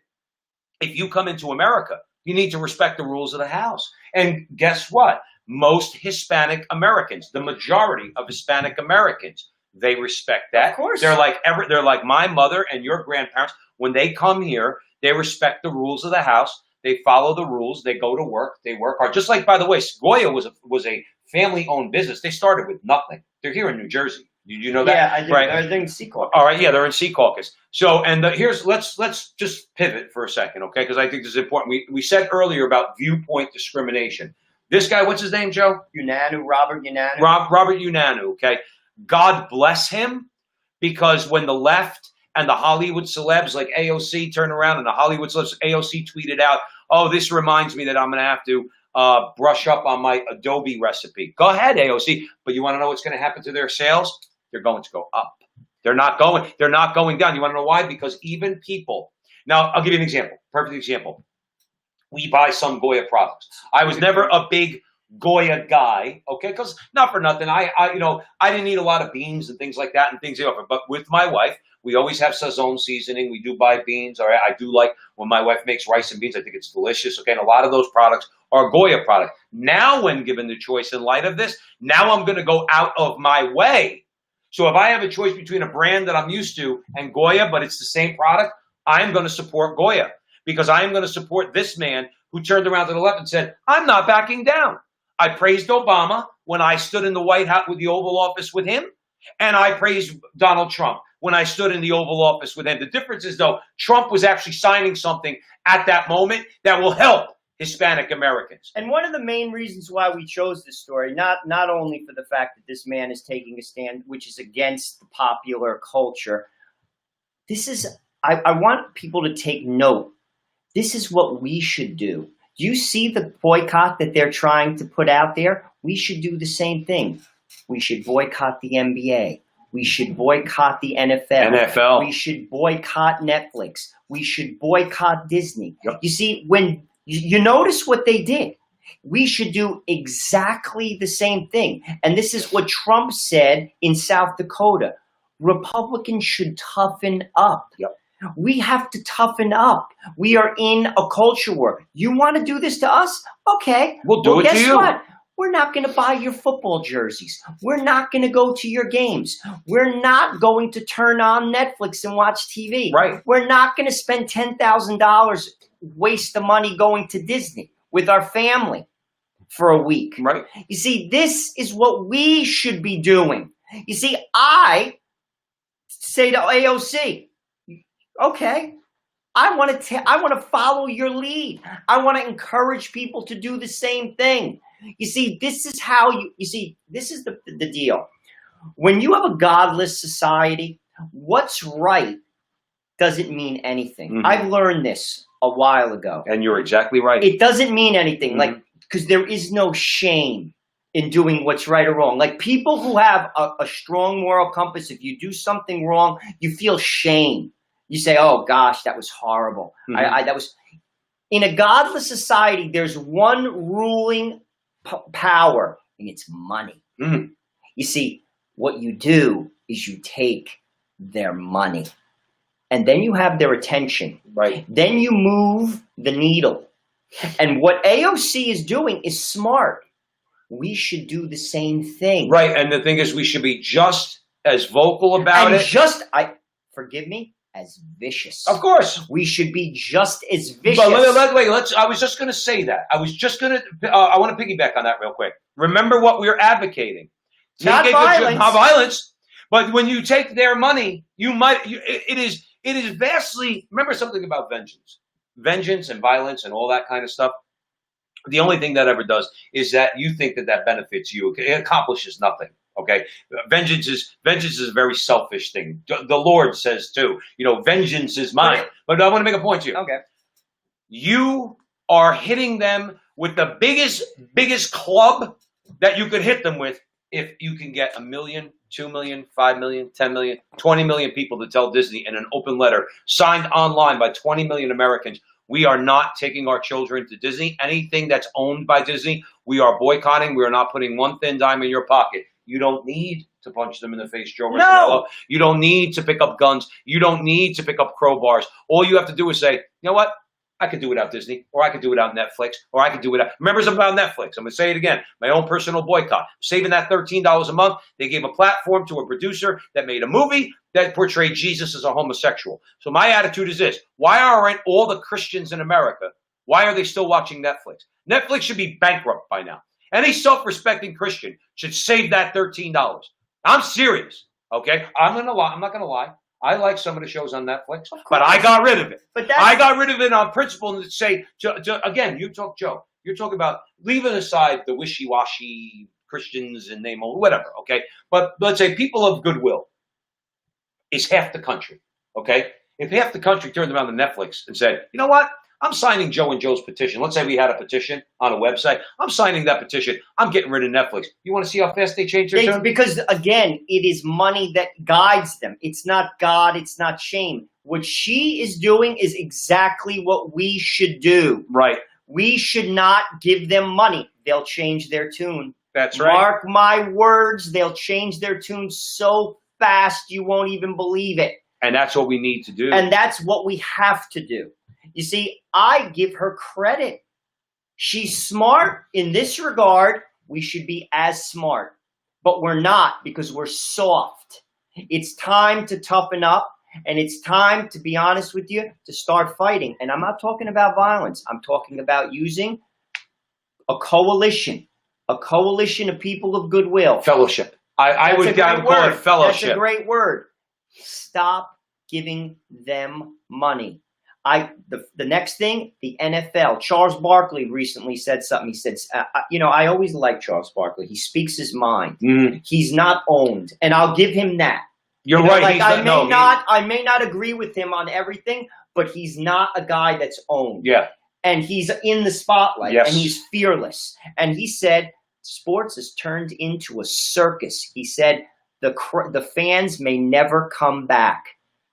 [SPEAKER 1] If you come into America, you need to respect the rules of the house. And guess what? Most Hispanic Americans, the majority of Hispanic Americans, they respect that.
[SPEAKER 2] Of course.
[SPEAKER 1] They're like my mother and your grandparents. When they come here, they respect the rules of the house. They follow the rules. They go to work. They work hard. Just like, by the way, Goya was a family-owned business. They started with nothing. They're here in New Jersey. You know that?
[SPEAKER 2] Yeah, I do.
[SPEAKER 1] Right?
[SPEAKER 2] They're in Secaucus.
[SPEAKER 1] All right, yeah, they're in Secaucus. So, and let's just pivot for a second, okay? Because I think this is important. We said earlier about viewpoint discrimination. This guy, what's his name, Joe?
[SPEAKER 2] Robert Unanu.
[SPEAKER 1] Robert Unanu, okay? God bless him, because when the left and the Hollywood celebs like AOC turned around, and the Hollywood celebs, AOC tweeted out, oh, this reminds me that I'm going to have to brush up on my Adobe recipe. Go ahead, AOC. But you want to know what's going to happen to their sales? They're going to go up. They're not going down. You want to know why? Because even people, now I'll give you an example, perfect example. We buy some Goya products. I was never a big Goya guy, okay? Because not for nothing, I didn't eat a lot of beans and things like that and things they offer. But with my wife, we always have Sazon seasoning. We do buy beans. All right, I do like when my wife makes rice and beans. I think it's delicious. Okay, and a lot of those products are Goya products. Now, when given the choice in light of this, now I'm going to go out of my way. So if I have a choice between a brand that I'm used to and Goya, but it's the same product, I'm going to support Goya, because I am going to support this man who turned around to the left and said, I'm not backing down. I praised Obama when I stood in the White House with the Oval Office with him, and I praised Donald Trump when I stood in the Oval Office with him. The difference is, though, Trump was actually signing something at that moment that will help Hispanic Americans.
[SPEAKER 2] And one of the main reasons why we chose this story, not only for the fact that this man is taking a stand which is against the popular culture, this is, I want people to take note. This is what we should do. Do you see the boycott that they're trying to put out there? We should do the same thing. We should boycott the NBA. We should boycott the NFL. We should boycott Netflix. We should boycott Disney.
[SPEAKER 1] Yep.
[SPEAKER 2] You see, when you notice what they did, we should do exactly the same thing. And this is what Trump said in South Dakota. Republicans should toughen up.
[SPEAKER 1] Yep.
[SPEAKER 2] We have to toughen up. We are in a culture war. You want to do this to us? Okay.
[SPEAKER 1] We'll do it to you.
[SPEAKER 2] Guess what? We're not going to buy your football jerseys. We're not going to go to your games. We're not going to turn on Netflix and watch TV.
[SPEAKER 1] Right.
[SPEAKER 2] We're not going to spend $10,000, waste the money going to Disney with our family for a week.
[SPEAKER 1] Right.
[SPEAKER 2] You see, this is what we should be doing. You see, I say to AOC, okay, I want to follow your lead. I want to encourage people to do the same thing. You see, this is how this is the deal. When you have a godless society, what's right doesn't mean anything.
[SPEAKER 1] Mm-hmm.
[SPEAKER 2] I've learned this a while ago.
[SPEAKER 1] And you're exactly right.
[SPEAKER 2] It doesn't mean anything.
[SPEAKER 1] Mm-hmm.
[SPEAKER 2] Like, because there is no shame in doing what's right or wrong. Like, people who have a strong moral compass, if you do something wrong, you feel shame. You say, oh gosh, that was horrible.
[SPEAKER 1] Mm-hmm.
[SPEAKER 2] That was in a godless society, there's one ruling power, and it's money.
[SPEAKER 1] Mm-hmm.
[SPEAKER 2] You see, what you do is you take their money, and then you have their attention.
[SPEAKER 1] Right.
[SPEAKER 2] Then you move the needle. And what AOC is doing is smart. We should do the same thing.
[SPEAKER 1] Right. And the thing is, we should be just as vocal about it.
[SPEAKER 2] Forgive me, as vicious.
[SPEAKER 1] Of course.
[SPEAKER 2] We should be just as vicious.
[SPEAKER 1] But wait, I was just going to say that. I want to piggyback on that real quick. Remember what we're advocating.
[SPEAKER 2] Not violence.
[SPEAKER 1] Not violence. But when you take their money, it is vastly, remember something about vengeance. Vengeance and violence and all that kind of stuff. The only thing that ever does is that you think that benefits you. It accomplishes nothing. Okay, vengeance is a very selfish thing. The Lord says too, vengeance is mine. But I want to make a point to you.
[SPEAKER 2] Okay,
[SPEAKER 1] you are hitting them with the biggest club that you could hit them with. If you can get 1 million, 2 million, 5 million, 10 million, 20 million people to tell Disney in an open letter signed online by 20 million Americans, we are not taking our children to Disney. Anything that's owned by Disney, we are boycotting. We are not putting one thin dime in your pocket. You don't need to punch them in the face, Joe Rossinello.
[SPEAKER 2] No.
[SPEAKER 1] You don't need to pick up guns. You don't need to pick up crowbars. All you have to do is say, you know what? I could do without Disney, or I could do without Netflix, or I could do without. Remember something about Netflix. I'm going to say it again. My own personal boycott. Saving that $13 a month. They gave a platform to a producer that made a movie that portrayed Jesus as a homosexual. So my attitude is this. Why aren't all the Christians in America, why are they still watching Netflix? Netflix should be bankrupt by now. Any self-respecting Christian should save that $13. I'm serious, okay? I'm not going to lie. I like some of the shows on Netflix, but I got rid of it. I got rid of it on principle and say, again, you talk, Joe, you're talking about leaving aside the wishy-washy Christians and name or whatever, okay? But let's say people of goodwill is half the country, okay? If half the country turned around to Netflix and said, you know what? I'm signing Joe and Joe's petition. Let's say we had a petition on a website. I'm signing that petition. I'm getting rid of Netflix. You want to see how fast they change their tune?
[SPEAKER 2] Because, again, it is money that guides them. It's not God. It's not shame. What she is doing is exactly what we should do.
[SPEAKER 1] Right.
[SPEAKER 2] We should not give them money. They'll change their tune.
[SPEAKER 1] That's right.
[SPEAKER 2] Mark my words. They'll change their tune so fast you won't even believe it.
[SPEAKER 1] And that's what we need to do.
[SPEAKER 2] And that's what we have to do. You see, I give her credit. She's smart in this regard. We should be as smart, but we're not because we're soft. It's time to toughen up, and it's time, to be honest with you, to start fighting. And I'm not talking about violence. I'm talking about using a coalition of people of goodwill.
[SPEAKER 1] Fellowship. I would call it fellowship.
[SPEAKER 2] That's a great word. Stop giving them money. The next thing, the NFL. Charles Barkley recently said something. He said, I always like Charles Barkley. He speaks his mind. He's not owned, and I'll give him that.
[SPEAKER 1] You're right.
[SPEAKER 2] Like I may not agree with him on everything, but he's not a guy that's owned.
[SPEAKER 1] Yeah.
[SPEAKER 2] And he's in the spotlight,
[SPEAKER 1] yes.
[SPEAKER 2] and he's fearless. And he said, sports has turned into a circus. He said, the fans may never come back.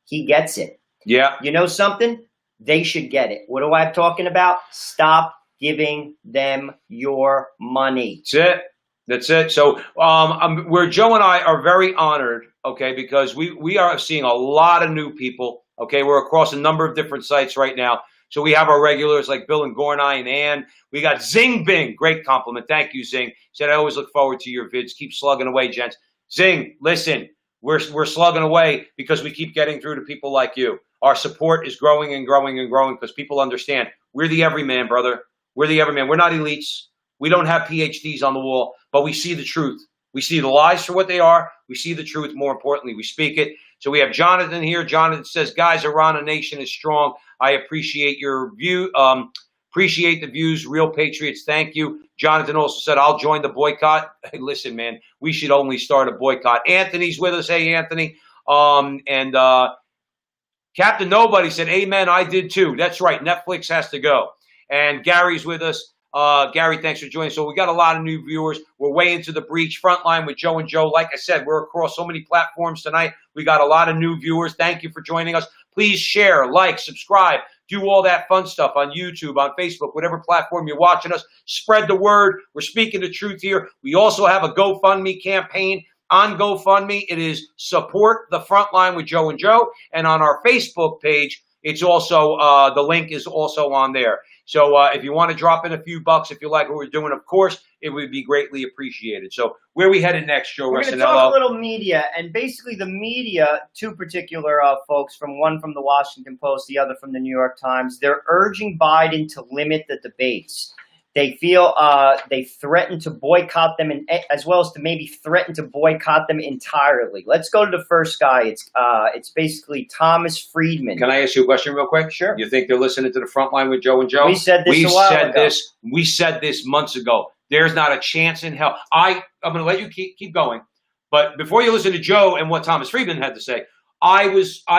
[SPEAKER 2] He gets it.
[SPEAKER 1] Yeah.
[SPEAKER 2] You know something? They should get it. What am I talking about? Stop giving them your money.
[SPEAKER 1] That's it. That's it. So where Joe and I are very honored, okay, because we are seeing a lot of new people, okay? We're across a number of different sites right now. So we have our regulars like Bill and Gornai and Ann. We got Zing Bing. Great compliment. Thank you, Zing. Said, I always look forward to your vids. Keep slugging away, gents. Zing, listen, we're slugging away because we keep getting through to people like you. Our support is growing and growing and growing because people understand we're the everyman, brother. We're the everyman. We're not elites. We don't have PhDs on the wall, but we see the truth. We see the lies for what they are. We see the truth. More importantly, we speak it. So we have Jonathan here. Jonathan says, guys, Irana Nation is strong. I appreciate your view. Appreciate the views. Real patriots. Thank you. Jonathan also said, I'll join the boycott. Hey, listen, man, we should only start a boycott. Anthony's with us. Hey, Anthony. Captain Nobody said, amen, I did too. That's right. Netflix has to go. And Gary's with us. Gary, thanks for joining. So we got a lot of new viewers. We're way into the breach. Frontline with Joe and Joe. Like I said, we're across so many platforms tonight. We got a lot of new viewers. Thank you for joining us. Please share, like, subscribe, do all that fun stuff on YouTube, on Facebook, whatever platform you're watching us. Spread the word. We're speaking the truth here. We also have a GoFundMe campaign on GoFundMe. It is Support the Frontline with Joe and Joe. And on our Facebook page, it's also the link is also on there. So if you want to drop in a few bucks, if you like what we're doing, of course, it would be greatly appreciated. So where are we headed next, Joe
[SPEAKER 2] We're going to talk a little media. And basically the media, two particular folks, one from the Washington Post, the other from the New York Times, they're urging Biden to limit the debates. They feel they threaten to boycott them, as well as to maybe threaten to boycott them entirely. Let's go to the first guy. It's basically Thomas Friedman.
[SPEAKER 1] Can I ask you a question real quick?
[SPEAKER 2] Sure.
[SPEAKER 1] You think they're listening to the Frontline with Joe and Joe?
[SPEAKER 2] We said this a while ago.
[SPEAKER 1] We said this months ago. There's not a chance in hell. I'm going to let you keep going. But before you listen to Joe and what Thomas Friedman had to say, I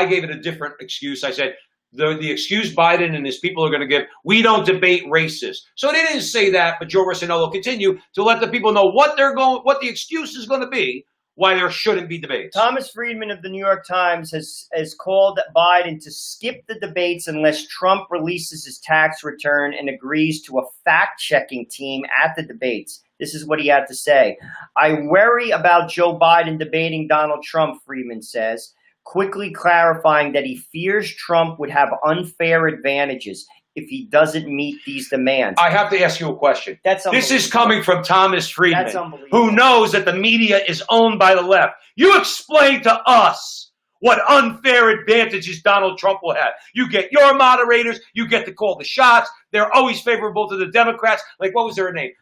[SPEAKER 1] gave it a different excuse. I said, the excuse Biden and his people are going to give, we don't debate racists. So they didn't say that, but Joe Rossinello will continue to let the people know what the excuse is going to be, why there shouldn't be debates.
[SPEAKER 2] Thomas Friedman of the New York Times has called Biden to skip the debates unless Trump releases his tax return and agrees to a fact-checking team at the debates. This is what he had to say. I worry about Joe Biden debating Donald Trump, Friedman says, quickly clarifying that he fears Trump would have unfair advantages if he doesn't meet these demands.
[SPEAKER 1] I have to ask you a question. This is coming from Thomas Friedman,
[SPEAKER 2] That's unbelievable.
[SPEAKER 1] Who knows that the media is owned by the left. You explain to us what unfair advantages Donald Trump will have. You get your moderators. You get to call the shots. They're always favorable to the Democrats. Like, what was her name?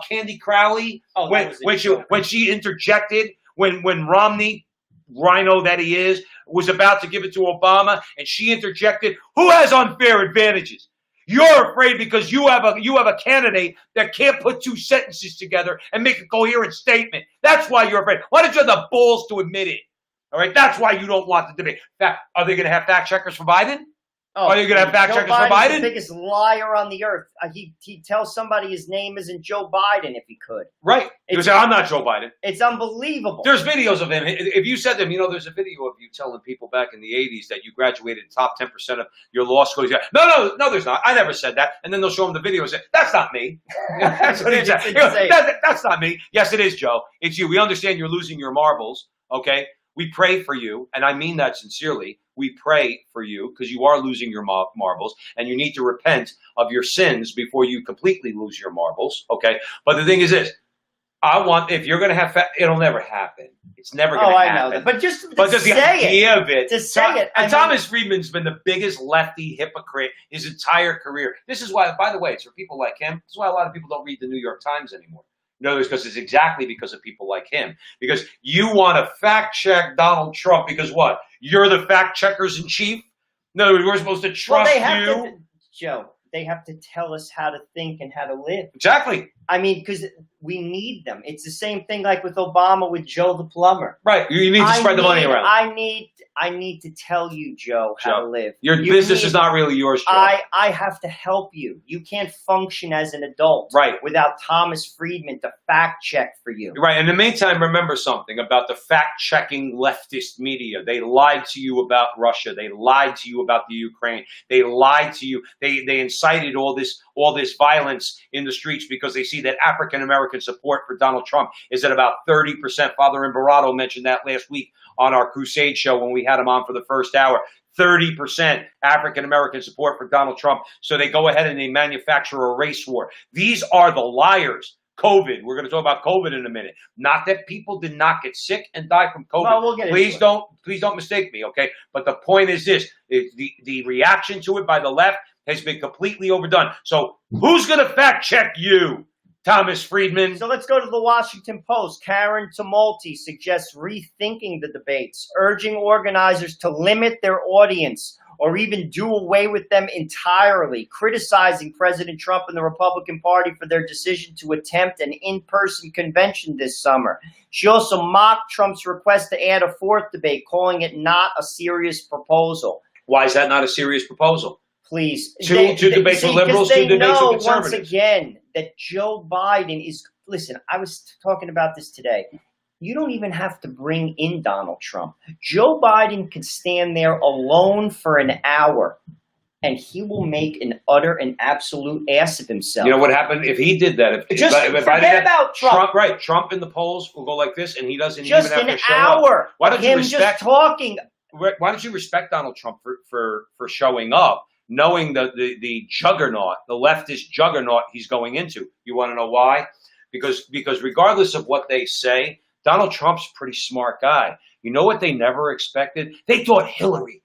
[SPEAKER 1] Candy Crowley.
[SPEAKER 2] Oh,
[SPEAKER 1] when she interjected, when Romney, rhino that he is, was about to give it to Obama, and she interjected. Who has unfair advantages? You're afraid because you have a candidate that can't put two sentences together and make a coherent statement. That's why you're afraid. Why don't you have the balls to admit it? All right, that's why you don't want the debate. Are they going to have fact checkers for Biden? Are you going to have fact checkers for Biden?
[SPEAKER 2] The biggest liar on the earth. He'd tell somebody his name isn't Joe Biden if he could.
[SPEAKER 1] Right. He would say, I'm not Joe Biden.
[SPEAKER 2] It's unbelievable.
[SPEAKER 1] There's videos of him. If you said to him, there's a video of you telling people back in the 80s that you graduated top 10% of your law school. No, there's not. I never said that. And then they'll show him the video and say, that's not me. That's what he said. That's not me. Yes, it is, Joe. It's you. We understand you're losing your marbles. Okay. We pray for you, and I mean that sincerely. We pray for you because you are losing your marbles, and you need to repent of your sins before you completely lose your marbles, okay? But the thing is this. If you're going to have it'll never happen. It's never going to happen.
[SPEAKER 2] I know that. But just
[SPEAKER 1] the idea of it.
[SPEAKER 2] To say it.
[SPEAKER 1] And Thomas Friedman's been the biggest lefty hypocrite his entire career. This is why, by the way, it's for people like him. This is why a lot of people don't read the New York Times anymore. Because it's exactly because of people like him. Because you want to fact check Donald Trump because what? You're the fact checkers in chief? No, we're supposed to trust
[SPEAKER 2] Well, they have
[SPEAKER 1] you.
[SPEAKER 2] to, Joe. They have to tell us how to think and how to live.
[SPEAKER 1] Exactly.
[SPEAKER 2] I mean, because we need them. It's the same thing like with Obama with Joe the plumber.
[SPEAKER 1] Right. You need to spread the money around.
[SPEAKER 2] I need to tell you, Joe, how to live.
[SPEAKER 1] Your business is not really yours, Joe.
[SPEAKER 2] I have to help you. You can't function as an adult without Thomas Friedman to fact check for you.
[SPEAKER 1] Right. In the meantime, remember something about the fact-checking leftist media. They lied to you about Russia. They lied to you about the Ukraine. They lied to you. They incited all this violence in the streets because they see that African-American support for Donald Trump is at about 30%. Father Imbarado mentioned that last week on our Crusade show when we had him on for the first hour. 30% African-American support for Donald Trump. So they go ahead and they manufacture a race war. These are the liars. COVID. We're going to talk about COVID in a minute. Not that people did not get sick and die from COVID.
[SPEAKER 2] Well, we'll get
[SPEAKER 1] please don't mistake me, okay? But the point is this: the reaction to it by the left has been completely overdone. So who's going to fact check you, Thomas Friedman?
[SPEAKER 2] So let's go to the Washington Post. Karen Tumulty suggests rethinking the debates, urging organizers to limit their audience or even do away with them entirely, criticizing President Trump and the Republican Party for their decision to attempt an in-person convention this summer. She also mocked Trump's request to add a fourth debate, calling it not a serious proposal.
[SPEAKER 1] Why is that not a serious proposal?
[SPEAKER 2] Please.
[SPEAKER 1] Two debates with liberals, two debates with conservatives.
[SPEAKER 2] Once again, that Joe Biden is, listen, I was talking about this today. You don't even have to bring in Donald Trump. Joe Biden can stand there alone for an hour and he will make an utter and absolute ass of himself.
[SPEAKER 1] You know what happened if he did that?
[SPEAKER 2] Forget about Trump.
[SPEAKER 1] Right, Trump in the polls will go like this, and he doesn't
[SPEAKER 2] just
[SPEAKER 1] even have to show
[SPEAKER 2] an hour.
[SPEAKER 1] up. Why don't you respect?
[SPEAKER 2] Just talking.
[SPEAKER 1] Why don't you respect Donald Trump for showing up, knowing the juggernaut, the leftist juggernaut he's going into? You want to know why? Because regardless of what they say, Donald Trump's a pretty smart guy. You know what they never expected? They thought Hillary,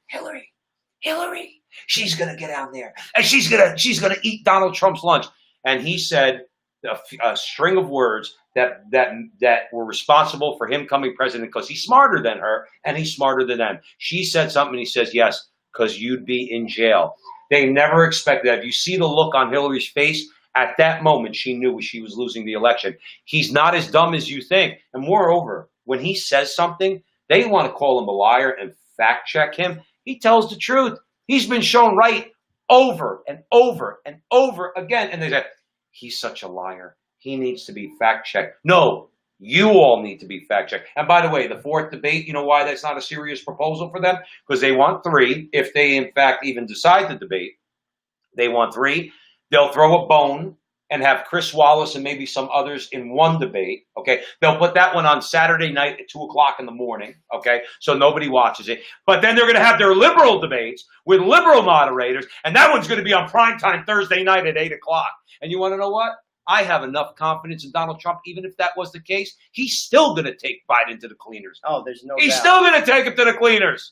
[SPEAKER 1] she's gonna get out there and she's gonna eat Donald Trump's lunch. And he said a string of words that were responsible for him coming president because he's smarter than her and he's smarter than them. She said something and he says, yes, because you'd be in jail. They never expected that. If you see the look on Hillary's face, at that moment, she knew she was losing the election. He's not as dumb as you think. And moreover, when he says something, they want to call him a liar and fact check him. He tells the truth. He's been shown right over and over and over again. And they say, he's such a liar. He needs to be fact checked. No, you all need to be fact checked. And by the way, the fourth debate, you know why that's not a serious proposal for them? Because they want three. If they, in fact, even decide to debate, they want three. They'll throw a bone and have Chris Wallace and maybe some others in one debate, okay? They'll put that one on Saturday night at 2 o'clock in the morning, okay? So nobody watches it. But then they're going to have their liberal debates with liberal moderators, and that one's going to be on primetime Thursday night at 8 o'clock. And you want to know what? I have enough confidence in Donald Trump, even if that was the case, he's still going to take Biden to the cleaners.
[SPEAKER 2] Oh, there's no doubt.
[SPEAKER 1] He's still going to take him to the cleaners.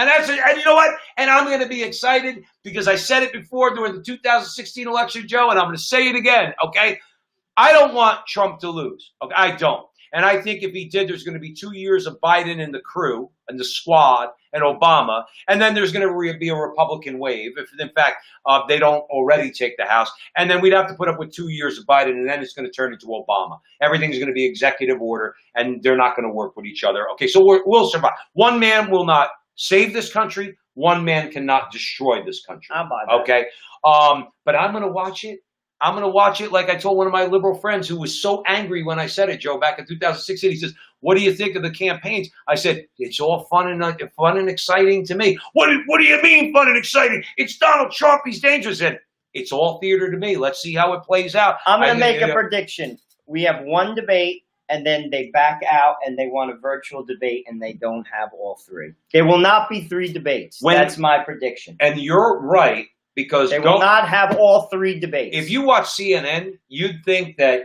[SPEAKER 1] And you know what? And I'm going to be excited because I said it before during the 2016 election, Joe, and I'm going to say it again, okay? I don't want Trump to lose. Okay? I don't. And I think if he did, there's going to be 2 years of Biden and the crew and the squad and Obama. And then there's going to be a Republican wave if, in fact, they don't already take the House. And then we'd have to put up with 2 years of Biden, and then it's going to turn into Obama. Everything's going to be executive order, and they're not going to work with each other. Okay, so we'll survive. One man will not save this country. One man cannot destroy this country.
[SPEAKER 2] I'll buy that.
[SPEAKER 1] Okay. But I'm going to watch it. I'm going to watch it like I told one of my liberal friends who was so angry when I said it, Joe, back in 2016. He says, what do you think of the campaigns? I said, it's all fun and exciting to me. What do you mean fun and exciting? It's Donald Trump. He's dangerous. And it's all theater to me. Let's see how it plays out.
[SPEAKER 2] I'm going to make a prediction. We have one debate, and then they back out and they want a virtual debate and they don't have all three. There will not be three debates. That's my prediction.
[SPEAKER 1] And you're right, because
[SPEAKER 2] they will not have all three debates.
[SPEAKER 1] If you watch CNN, you'd think that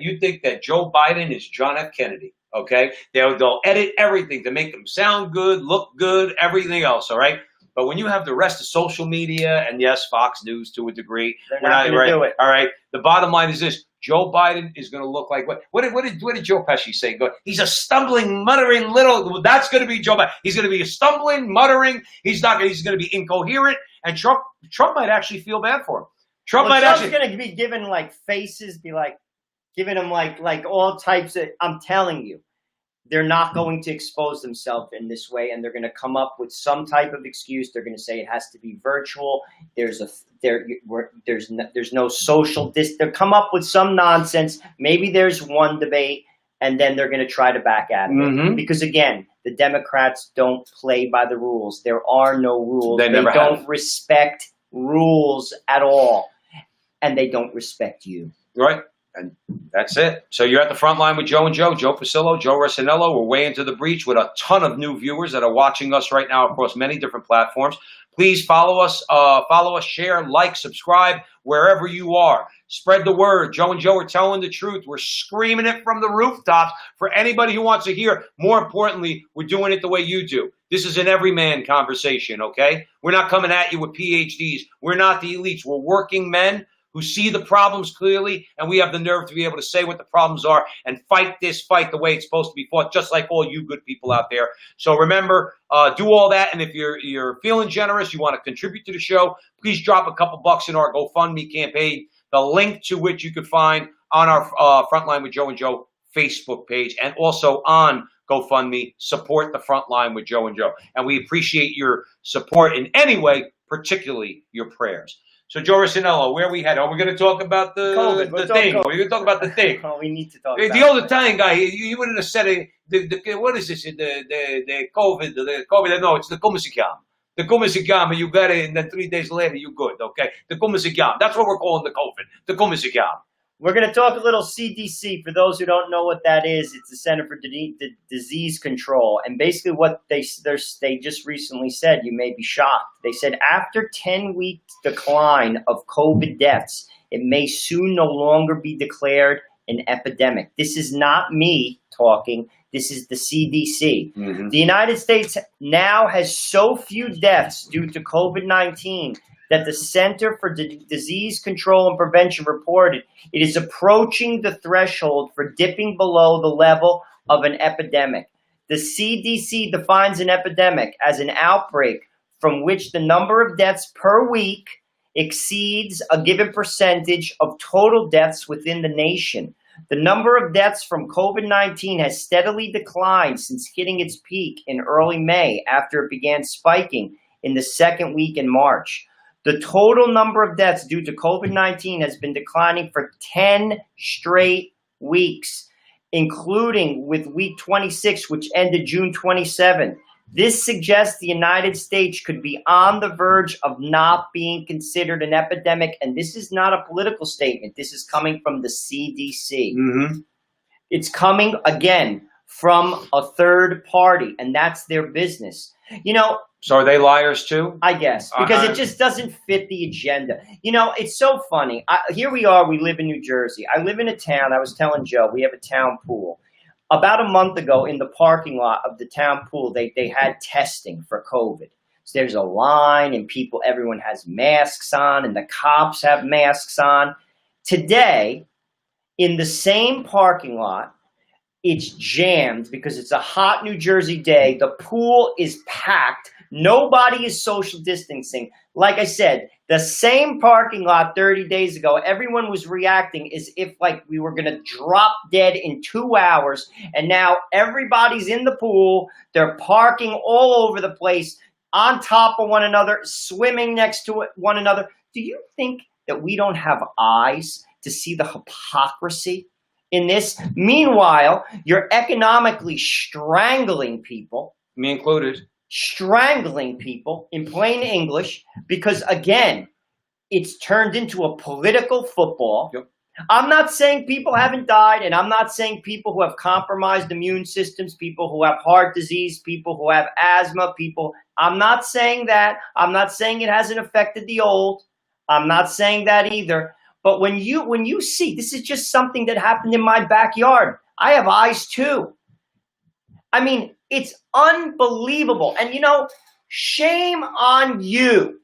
[SPEAKER 1] Joe Biden is John F. Kennedy. Okay, they'll edit everything to make him sound good, look good, everything else. All right, But when you have the rest of social media, and yes, Fox News to a degree,
[SPEAKER 2] They're not going to do it.
[SPEAKER 1] All right. The bottom line is this: Joe Biden is going to look like what did Joe Pesci say? He's a stumbling, muttering little. That's going to be Joe Biden. He's going to be a stumbling, muttering. He's going to be incoherent, and Trump might actually feel bad for him. Trump's
[SPEAKER 2] going to be given like faces, be like giving him like all types of. I'm telling you. They're not going to expose themselves in this way, and they're going to come up with some type of excuse. They're going to say it has to be virtual. There's no social distance. They'll come up with some nonsense. Maybe there's one debate, and then they're going to try to back out of it. Because again, the Democrats don't play by the rules. There are no rules. They don't respect rules at all, and they don't respect you.
[SPEAKER 1] Right. And that's it. So you're at the front line with Joe and Joe Pasillo, Joe Rossinello. We're way into the breach with a ton of new viewers that are watching us right now across many different platforms. Please follow us, share, like, subscribe, wherever you are. Spread the word. Joe and Joe are telling the truth. We're screaming it from the rooftops for anybody who wants to hear. More importantly, we're doing it the way you do. This is an everyman conversation, okay? We're not coming at you with PhDs. We're not the elites. We're working men who see the problems clearly, and we have the nerve to be able to say what the problems are and fight this fight the way it's supposed to be fought, just like all you good people out there. So remember, do all that, and if you're feeling generous, you want to contribute to the show, please drop a couple bucks in our GoFundMe campaign, the link to which you can find on our Frontline with Joe and Joe Facebook page, and also on GoFundMe. Support the Frontline with Joe and Joe. And we appreciate your support in any way, particularly your prayers. So, Joe Rossinello, where we headed? Are we going to talk about the thing? Are we going to talk about the thing?
[SPEAKER 2] Oh, we need to talk about
[SPEAKER 1] the old Italian guy, you wouldn't have said it. What is this? The COVID. No, it's the come si chiama. The come si chiama, you got it, and then 3 days later, you're good, okay? The come si chiama. That's what we're calling the COVID. The come si chiama.
[SPEAKER 2] We're going to talk a little CDC. For those who don't know what that is, it's the Center for Disease Control. And basically what they just recently said, you may be shocked. They said after 10-week decline of COVID deaths, it may soon no longer be declared an epidemic. This is not me talking. This is the CDC. Mm-hmm. The United States now has so few deaths due to COVID-19 that the Center for Disease Control and Prevention reported it is approaching the threshold for dipping below the level of an epidemic. The CDC defines an epidemic as an outbreak from which the number of deaths per week exceeds a given percentage of total deaths within the nation. The number of deaths from COVID-19 has steadily declined since hitting its peak in early May after it began spiking in the second week in March. The total number of deaths due to COVID-19 has been declining for 10 straight weeks, including with week 26, which ended June 27. This suggests the United States could be on the verge of not being considered an epidemic. And this is not a political statement. This is coming from the CDC. Mm-hmm. It's coming, again, from a third party, and that's their business. You know,
[SPEAKER 1] so are they liars too?
[SPEAKER 2] I guess, because it just doesn't fit the agenda. You know, it's so funny. Here we are. We live in New Jersey. I live in a town. I was telling Joe, we have a town pool. About a month ago, in the parking lot of the town pool, they had testing for COVID. So there's a line, and everyone has masks on, and the cops have masks on. Today, in the same parking lot, it's jammed because it's a hot New Jersey day. The pool is packed. Nobody is social distancing. Like I said, the same parking lot 30 days ago, everyone was reacting as if like we were going to drop dead in 2 hours. And now everybody's in the pool. They're parking all over the place, on top of one another, swimming next to one another. Do you think that we don't have eyes to see the hypocrisy in this? Meanwhile, you're economically strangling people.
[SPEAKER 1] Me included.
[SPEAKER 2] Strangling people in plain English because, again, it's turned into a political football. Yep. I'm not saying people haven't died, and I'm not saying people who have compromised immune systems, people who have heart disease, people who have asthma, I'm not saying that. I'm not saying it hasn't affected the old. I'm not saying that either. But when you see, this is just something that happened in my backyard. I have eyes too. I mean, it's unbelievable. And, you know, Shame on you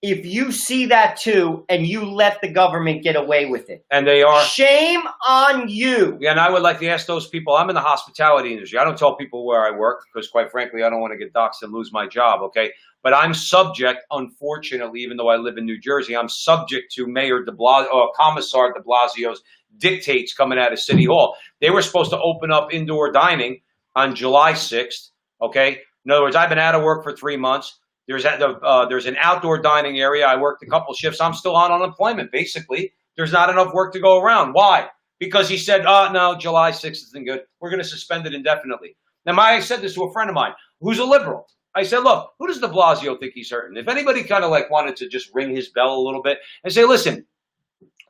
[SPEAKER 2] if you see that too and you let the government get away with it.
[SPEAKER 1] And they are.
[SPEAKER 2] Shame on you.
[SPEAKER 1] Yeah, and I would like to ask those people. I'm in the hospitality industry. I don't tell people where I work because, quite frankly, I don't want to get doxxed and lose my job, okay? But I'm subject, unfortunately, even though I live in New Jersey, I'm subject to Mayor de Blasio, or Commissar de Blasio's dictates coming out of City Hall. They were supposed to open up indoor dining on July 6th, okay? In other words, I've been out of work for 3 months. There's an outdoor dining area. I worked a couple shifts. I'm still on unemployment, basically. There's not enough work to go around. Why? Because he said, no, July 6th isn't good. We're going to suspend it indefinitely. Now, I said this to a friend of mine who's a liberal. I said, look, who does de Blasio think he's hurting? If anybody kind of like wanted to just ring his bell a little bit and say, listen,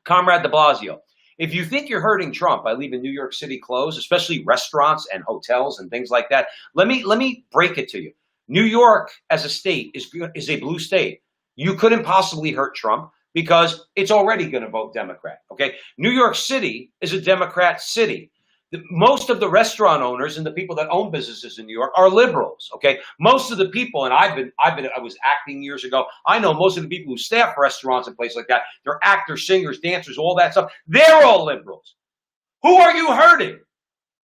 [SPEAKER 1] Comrade de Blasio, if you think you're hurting Trump by leaving New York City closed, especially restaurants and hotels and things like that, let me break it to you. New York as a state is a blue state. You couldn't possibly hurt Trump because it's already going to vote Democrat, okay? New York City is a Democrat city. Most of the restaurant owners and the people that own businesses in New York are liberals, okay? Most of the people, and I was acting years ago. I know most of the people who staff restaurants and places like that, they're actors, singers, dancers, all that stuff. They're all liberals. Who are you hurting?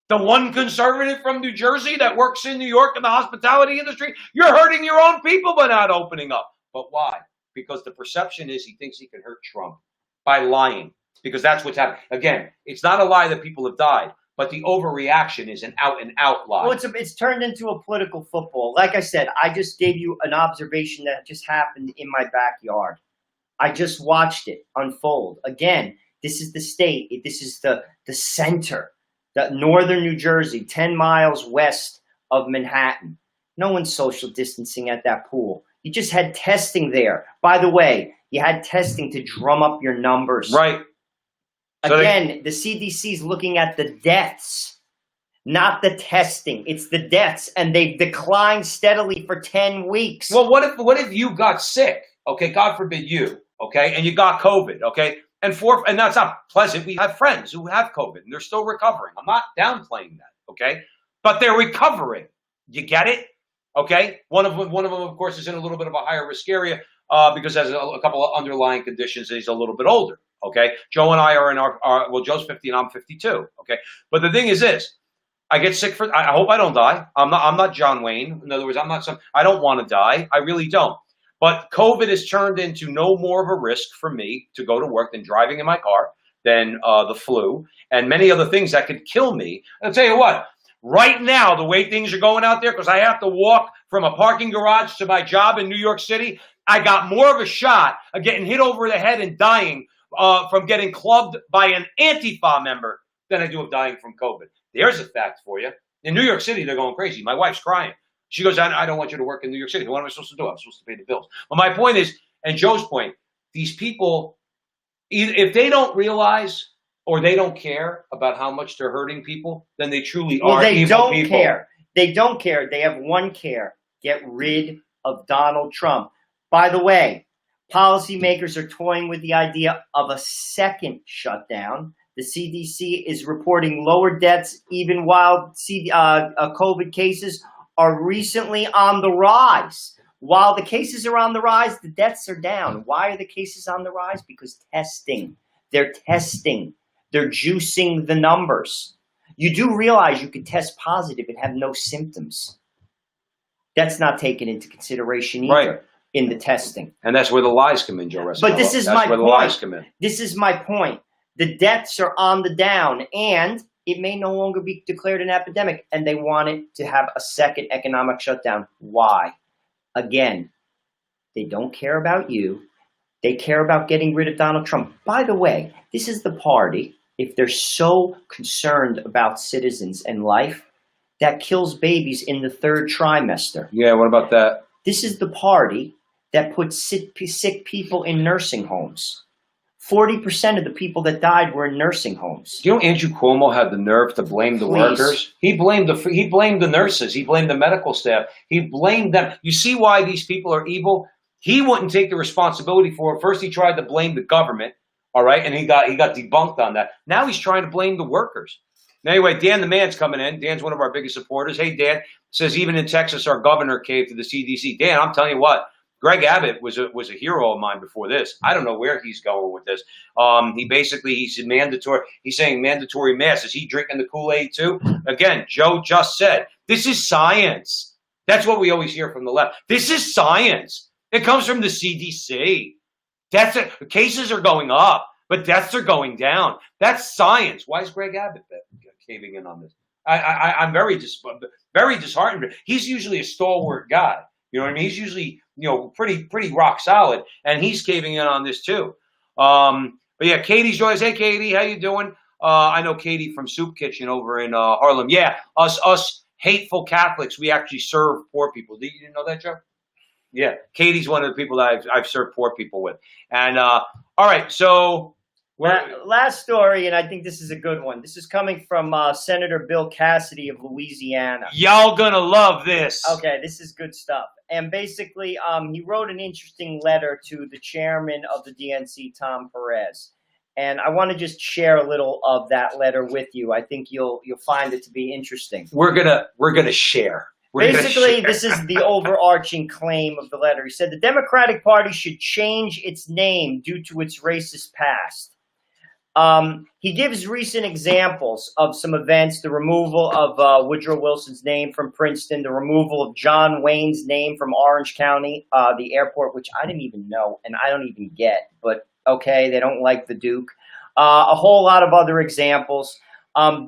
[SPEAKER 1] The one conservative from New Jersey that works in New York in the hospitality industry? You're hurting your own people by not opening up. But why? Because the perception is he thinks he can hurt Trump by lying, because that's what's happening. Again, it's not a lie that people have died, but the overreaction is an out-and-out lie.
[SPEAKER 2] Well, it's turned into a political football. Like I said, I just gave you an observation that just happened in my backyard. I just watched it unfold. Again, this is the state. This is the center. The northern New Jersey, 10 miles west of Manhattan. No one's social distancing at that pool. You just had testing there. By the way, you had testing to drum up your numbers.
[SPEAKER 1] Right.
[SPEAKER 2] Again, the CDC is looking at the deaths, not the testing. It's the deaths, and they've declined steadily for 10 weeks.
[SPEAKER 1] Well, what if you got sick? Okay, God forbid you, okay, and you got COVID, okay? And that's not pleasant. We have friends who have COVID and they're still recovering. I'm not downplaying that, okay? But they're recovering. You get it? Okay? One of them, of course, is in a little bit of a higher risk area because has a couple of underlying conditions. He's a little bit older, okay? Joe and I are in well, Joe's 50 and I'm 52, okay? But the thing is this. I get sick I hope I don't die. I'm not John Wayne. In other words, I don't want to die. I really don't. But COVID has turned into no more of a risk for me to go to work than driving in my car, than the flu, and many other things that could kill me. And I'll tell you what, right now, the way things are going out there, because I have to walk from a parking garage to my job in New York City, I got more of a shot of getting hit over the head and dying from getting clubbed by an Antifa member than I do of dying from COVID. There's a fact for you. In New York City, they're going crazy. My wife's crying. She goes, I don't want you to work in New York City. What am I supposed to do? I'm supposed to pay the bills. But my point is, and Joe's point, these people, if they don't realize or they don't care about how much they're hurting people, then they truly are evil people.
[SPEAKER 2] They don't care. They don't care. They have one care. Get rid of Donald Trump. By the way, policymakers are toying with the idea of a second shutdown. The CDC is reporting lower deaths even while COVID cases are recently on the rise. While the cases are on the rise, the deaths are down. Why are the cases on the rise? Because testing. They're testing. They're juicing the numbers. You do realize you could test positive and have no symptoms. That's not taken into consideration either in the testing.
[SPEAKER 1] And that's where the lies come in, Joe Resnick.
[SPEAKER 2] But this is my point.
[SPEAKER 1] That's where the lies come in.
[SPEAKER 2] This is my point. The deaths are on the down, and it may no longer be declared an epidemic, and they want it to have a second economic shutdown. Why? Again, they don't care about you. They care about getting rid of Donald Trump. By the way, this is the party, if they're so concerned about citizens and life, that kills babies in the third trimester.
[SPEAKER 1] Yeah, what about that?
[SPEAKER 2] This is the party that puts sick people in nursing homes. 40% of the people that died were in nursing homes.
[SPEAKER 1] Do you know Andrew Cuomo had the nerve to blame the workers? He blamed the nurses. He blamed the medical staff. He blamed them. You see why these people are evil? He wouldn't take the responsibility for it. First, he tried to blame the government, all right, and he got debunked on that. Now he's trying to blame the workers. Anyway, Dan the Man's coming in. Dan's one of our biggest supporters. Hey, Dan, says even in Texas, our governor caved to the CDC. Dan, I'm telling you what, Greg Abbott was a hero of mine before this. I don't know where he's going with this. He's mandatory. He's saying mandatory masks. Is he drinking the Kool-Aid too? Again, Joe just said, this is science. That's what we always hear from the left. This is science. It comes from the CDC. Cases are going up, but deaths are going down. That's science. Why is Greg Abbott caving in on this? I'm very disheartened. He's usually a stalwart guy. You know what I mean? He's usually, pretty rock solid, and he's caving in on this too. But yeah, Katie's joins. Hey, Katie, how you doing? I know Katie from Soup Kitchen over in Harlem. Yeah, us hateful Catholics, we actually serve poor people. You didn't know that, Joe? Yeah, Katie's one of the people that I've served poor people with. And all right, so
[SPEAKER 2] last story, and I think this is a good one. This is coming from Senator Bill Cassidy of Louisiana.
[SPEAKER 1] Y'all gonna love this.
[SPEAKER 2] Okay, this is good stuff. And basically, he wrote an interesting letter to the chairman of the DNC, Tom Perez. And I want to just share a little of that letter with you. I think you'll find it to be interesting.
[SPEAKER 1] We're gonna share.
[SPEAKER 2] Basically, this is the overarching claim of the letter. He said the Democratic Party should change its name due to its racist past. He gives recent examples of some events, the removal of Woodrow Wilson's name from Princeton, the removal of John Wayne's name from Orange County, the airport, which I didn't even know and I don't even get, but okay, they don't like the Duke. A whole lot of other examples.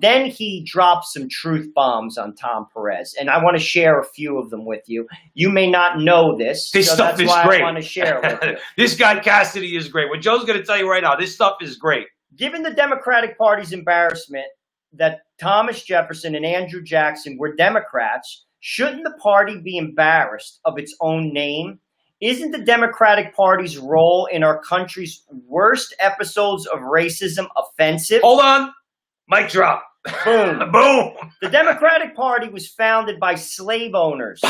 [SPEAKER 2] Then he drops some truth bombs on Tom Perez, and I want to share a few of them with you. You may not know this.
[SPEAKER 1] This
[SPEAKER 2] so
[SPEAKER 1] stuff
[SPEAKER 2] that's
[SPEAKER 1] is
[SPEAKER 2] why
[SPEAKER 1] great.
[SPEAKER 2] I want to share it with you.
[SPEAKER 1] This guy Cassidy is great. What Joe's going to tell you right now, this stuff is great.
[SPEAKER 2] Given the Democratic Party's embarrassment that Thomas Jefferson and Andrew Jackson were Democrats, shouldn't the party be embarrassed of its own name? Isn't the Democratic Party's role in our country's worst episodes of racism offensive?
[SPEAKER 1] Hold on. Mic drop.
[SPEAKER 2] Boom.
[SPEAKER 1] Boom.
[SPEAKER 2] The Democratic Party was founded by slave owners.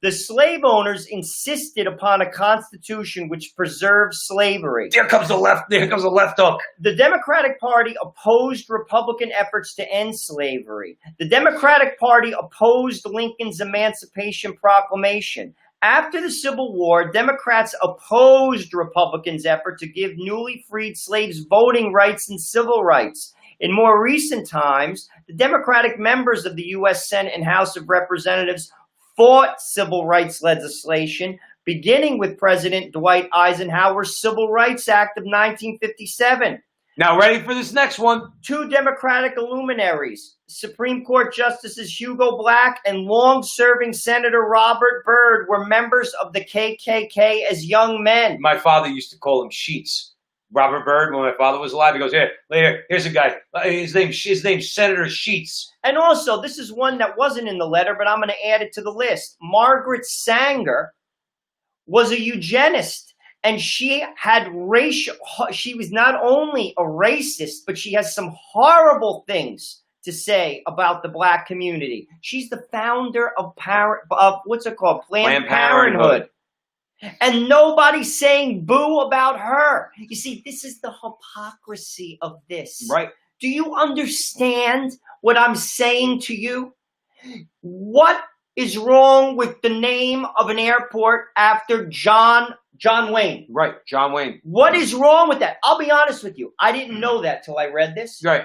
[SPEAKER 2] The slave owners insisted upon a constitution which preserved slavery.
[SPEAKER 1] There comes the left. There comes the left hook.
[SPEAKER 2] The Democratic Party opposed Republican efforts to end slavery. The Democratic Party opposed Lincoln's Emancipation Proclamation. After the Civil War, Democrats opposed Republicans' effort to give newly freed slaves voting rights and civil rights. In more recent times, the Democratic members of the U.S. Senate and House of Representatives fought civil rights legislation, beginning with President Dwight Eisenhower's Civil Rights Act of 1957.
[SPEAKER 1] Now, ready for this next one?
[SPEAKER 2] Two Democratic luminaries, Supreme Court Justices Hugo Black and long-serving Senator Robert Byrd, were members of the KKK as young men.
[SPEAKER 1] My father used to call him Sheets. Robert Byrd, when my father was alive, he goes, here's a guy. His name's Senator Sheets.
[SPEAKER 2] And also, this is one that wasn't in the letter, but I'm going to add it to the list. Margaret Sanger was a eugenist, and she was not only a racist, but she has some horrible things to say about the black community. She's the founder of what's it called? Planned Parenthood. And nobody's saying boo about her. You see, this is the hypocrisy of this.
[SPEAKER 1] Right.
[SPEAKER 2] Do you understand what I'm saying to you? What is wrong with the name of an airport after John Wayne?
[SPEAKER 1] Right, John Wayne.
[SPEAKER 2] What is wrong with that? I'll be honest with you. I didn't know that till I read this.
[SPEAKER 1] Right.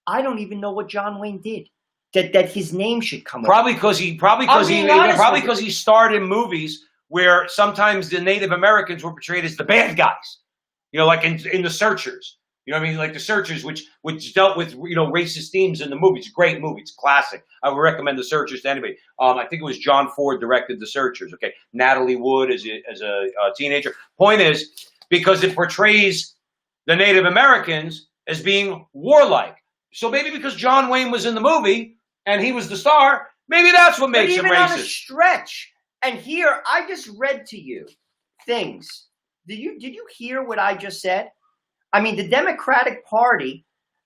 [SPEAKER 2] I don't even know what John Wayne did. That his name should come up.
[SPEAKER 1] Probably because he starred in movies where sometimes the Native Americans were portrayed as the bad guys, like in The Searchers. You know what I mean? Like The Searchers, which dealt with, racist themes in the movie. It's a great movie. It's classic. I would recommend The Searchers to anybody. I think it was John Ford directed The Searchers. Okay. Natalie Wood as a teenager. Point is, because it portrays the Native Americans as being warlike. So maybe because John Wayne was in the movie and he was the star, maybe that's what makes him racist.
[SPEAKER 2] On a stretch. And here, I just read to you things. Did you hear what I just said? I mean, the Democratic Party,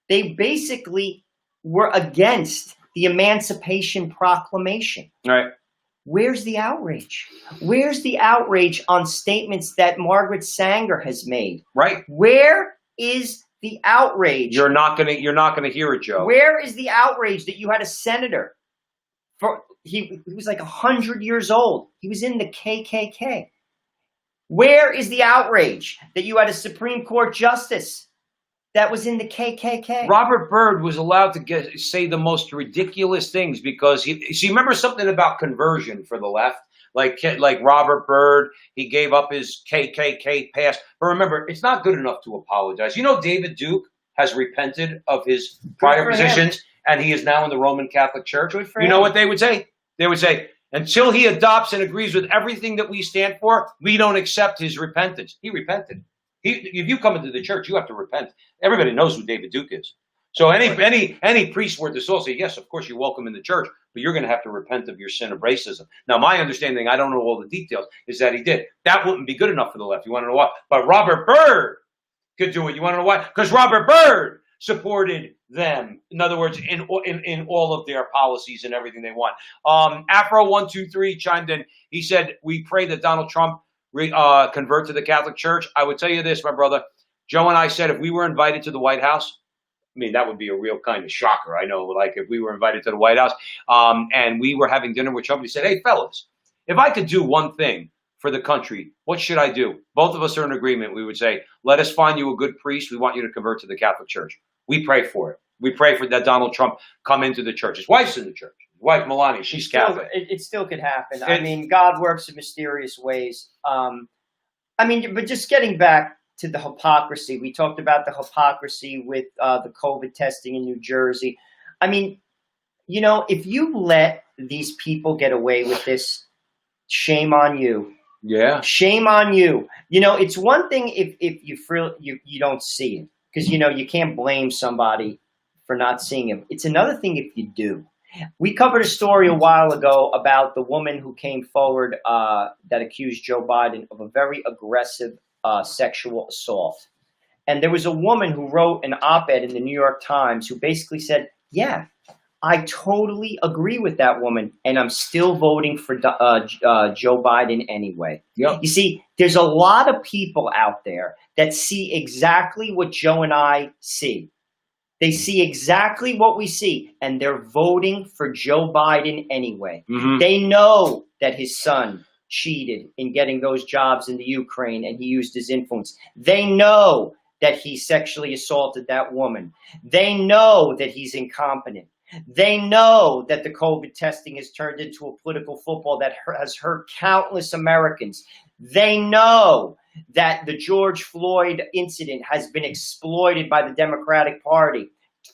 [SPEAKER 2] they basically were against the Emancipation Proclamation.
[SPEAKER 1] Right.
[SPEAKER 2] Where's the outrage? Where's the outrage on statements that Margaret Sanger has made?
[SPEAKER 1] Right.
[SPEAKER 2] Where is the outrage?
[SPEAKER 1] You're not gonna hear it, Joe.
[SPEAKER 2] Where is the outrage that you had a senator He was like 100 years old. He was in the KKK. Where is the outrage that you had a Supreme Court justice that was in the KKK?
[SPEAKER 1] Robert Byrd was allowed to say the most ridiculous things because you remember something about conversion for the left? Like Robert Byrd, he gave up his KKK past. But remember, it's not good enough to apologize. You know, David Duke has repented of his prior positions, and he is now in the Roman Catholic Church. You know what they would say? They would say, until he adopts and agrees with everything that we stand for, we don't accept his repentance. He repented. If you come into the church, you have to repent. Everybody knows who David Duke is. So any priest worth the soul say, yes, of course, you're welcome in the church, but you're going to have to repent of your sin of racism. Now, my understanding, I don't know all the details, is that he did. That wouldn't be good enough for the left. You want to know why? But Robert Byrd could do it. You want to know why? Because Robert Byrd supported them. In other words, in all of their policies and everything they want. Afro123 chimed in. He said, we pray that Donald Trump convert to the Catholic Church. I would tell you this, my brother. Joe and I said if we were invited to the White House, I mean, that would be a real kind of shocker. I know, like if we were invited to the White House and we were having dinner with Trump, he said, hey, fellas, if I could do one thing for the country, what should I do? Both of us are in agreement. We would say, let us find you a good priest. We want you to convert to the Catholic Church. We pray for it. We pray for that Donald Trump come into the church. His wife's in the church. His wife, Melania, she's Catholic.
[SPEAKER 2] It still could happen. I mean, God works in mysterious ways. But just getting back to the hypocrisy, we talked about the hypocrisy with the COVID testing in New Jersey. I mean, you know, if you let these people get away with this, shame on you.
[SPEAKER 1] Yeah.
[SPEAKER 2] Shame on you. You know, it's one thing if you don't see it, because, you know, you can't blame somebody for not seeing him. It's another thing if you do. We covered a story a while ago about the woman who came forward that accused Joe Biden of a very aggressive sexual assault. And there was a woman who wrote an op-ed in the New York Times who basically said, yeah, I totally agree with that woman, and I'm still voting for Joe Biden anyway.
[SPEAKER 1] Yep.
[SPEAKER 2] You see, there's a lot of people out there that see exactly what Joe and I see. They see exactly what we see, and they're voting for Joe Biden anyway. Mm-hmm. They know that his son cheated in getting those jobs in the Ukraine, and he used his influence. They know that he sexually assaulted that woman. They know that he's incompetent. They know that the COVID testing has turned into a political football that has hurt countless Americans. They know that the George Floyd incident has been exploited by the Democratic Party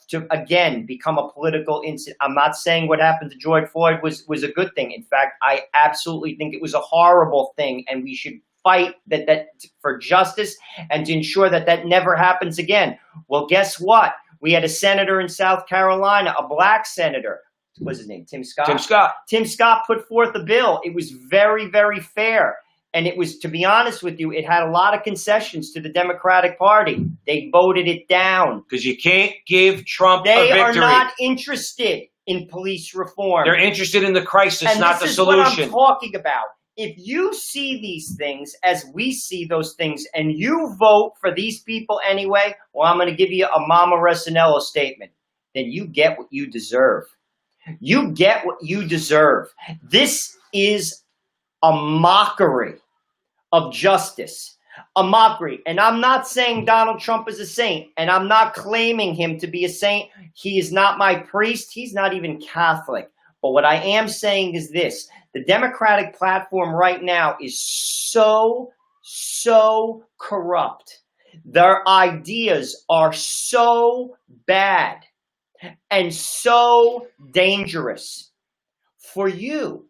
[SPEAKER 2] to, again, become a political incident. I'm not saying what happened to George Floyd was a good thing. In fact, I absolutely think it was a horrible thing, and we should fight that for justice and to ensure that that never happens again. Well, guess what? We had a senator in South Carolina, a black senator. What's his name? Tim Scott?
[SPEAKER 1] Tim Scott.
[SPEAKER 2] Tim Scott put forth a bill. It was very, very fair. And it was, to be honest with you, it had a lot of concessions to the Democratic Party. They voted it down.
[SPEAKER 1] Because you can't give Trump a victory.
[SPEAKER 2] They are not interested in police reform.
[SPEAKER 1] They're interested in the crisis, not the solution.
[SPEAKER 2] And this is what I'm talking about. If you see these things as we see those things and you vote for these people anyway, well, I'm going to give you a Mama Resinello statement. Then you get what you deserve. You get what you deserve. This is a mockery of justice, a mockery. And I'm not saying Donald Trump is a saint, and I'm not claiming him to be a saint. He is not my priest. He's not even Catholic. But what I am saying is this. The Democratic platform right now is so corrupt. Their ideas are so bad and so dangerous for you.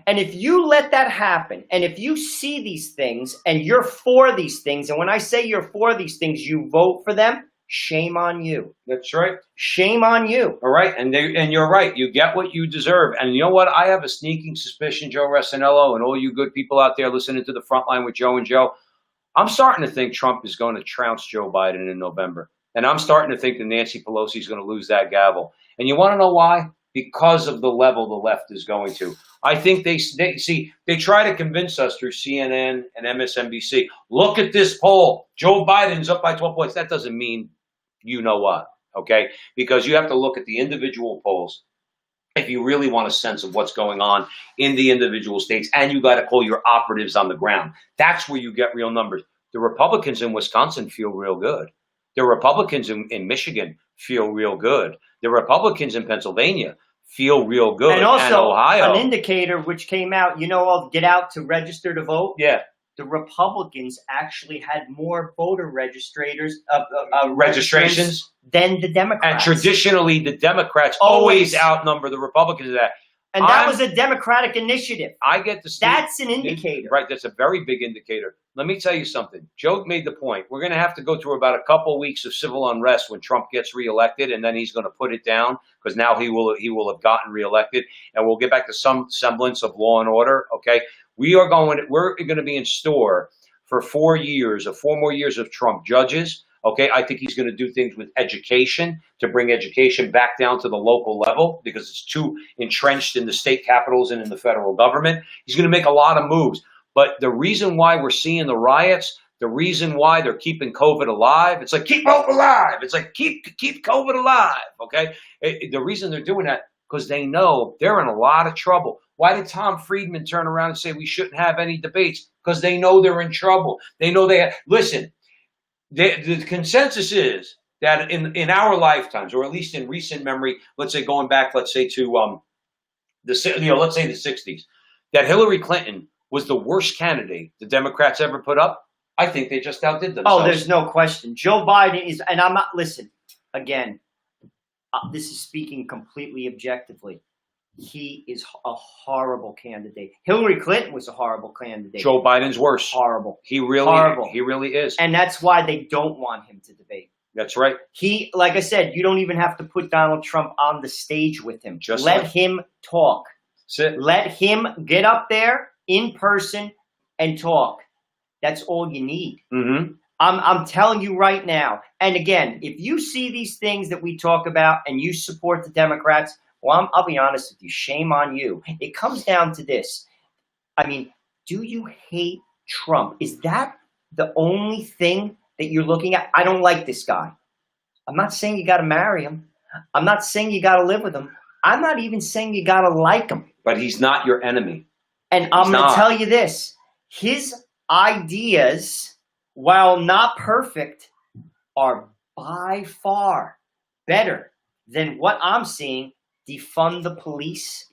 [SPEAKER 2] And if you let that happen, and if you see these things and you're for these things, and when I say you're for these things, you vote for them, shame on you.
[SPEAKER 1] That's right.
[SPEAKER 2] Shame on you.
[SPEAKER 1] All right. And you're right. You get what you deserve. And you know what? I have a sneaking suspicion, Joe Resinello, and all you good people out there listening to the Frontline with Joe and Joe, I'm starting to think Trump is going to trounce Joe Biden in November. And I'm starting to think that Nancy Pelosi is going to lose that gavel. And you want to know why? Because of the level the left is going to. I think they try to convince us through CNN and MSNBC. Look at this poll. Joe Biden's up by 12 points. That doesn't mean you know what, okay? Because you have to look at the individual polls. if you really want a sense of what's going on in the individual states, and you got to call your operatives on the ground. That's where you get real numbers. The Republicans in Wisconsin feel real good. The Republicans in Michigan feel real good. The Republicans in Pennsylvania feel real good.
[SPEAKER 2] And also,
[SPEAKER 1] Ohio,
[SPEAKER 2] an indicator which came out, I'll get out to register to vote.
[SPEAKER 1] Yeah.
[SPEAKER 2] The Republicans actually had more voter registrations than the Democrats.
[SPEAKER 1] And traditionally, the Democrats always outnumber the Republicans in that.
[SPEAKER 2] And that was a Democratic initiative.
[SPEAKER 1] I get the
[SPEAKER 2] That's an indicator.
[SPEAKER 1] Right, that's a very big indicator. Let me tell you something. Joe made the point. We're going to have to go through about a couple weeks of civil unrest when Trump gets reelected, and then he's going to put it down because now he will have gotten reelected, and we'll get back to some semblance of law and order. Okay, we're going to be in store for 4 years, or 4 more years of Trump judges. Okay, I think he's going to do things with education to bring education back down to the local level because it's too entrenched in the state capitals and in the federal government. He's going to make a lot of moves. But the reason why we're seeing the riots, the reason why they're keeping COVID alive, it's like, keep hope alive. It's like, keep COVID alive, okay? The reason they're doing that, because they know they're in a lot of trouble. Why did Tom Friedman turn around and say we shouldn't have any debates? Because they know they're in trouble. They know listen, the consensus is that in our lifetimes, or at least in recent memory, let's say going back, let's say to let's say the 60s, that Hillary Clinton was the worst candidate the Democrats ever put up. I think they just outdid themselves.
[SPEAKER 2] Oh, there's no question. Joe Biden is, and I'm not, listen, again, this is speaking completely objectively. He is a horrible candidate. Hillary Clinton was a horrible candidate.
[SPEAKER 1] Joe Biden's worse.
[SPEAKER 2] Horrible.
[SPEAKER 1] He really is.
[SPEAKER 2] And that's why they don't want him to debate.
[SPEAKER 1] That's right.
[SPEAKER 2] Like I said, you don't even have to put Donald Trump on the stage with him. Just let him talk.
[SPEAKER 1] That's it.
[SPEAKER 2] Let him get up there in person and talk. That's all you need.
[SPEAKER 1] Mm-hmm.
[SPEAKER 2] I'm telling you right now. And again, if you see these things that we talk about and you support the Democrats, well, I'll be honest with you. Shame on you. It comes down to this. I mean, do you hate Trump? Is that the only thing that you're looking at? I don't like this guy. I'm not saying you got to marry him. I'm not saying you got to live with him. I'm not even saying you got to like him.
[SPEAKER 1] But he's not your enemy.
[SPEAKER 2] And I'm going to tell you this. His ideas, while not perfect, are by far better than what I'm seeing. Defund the police.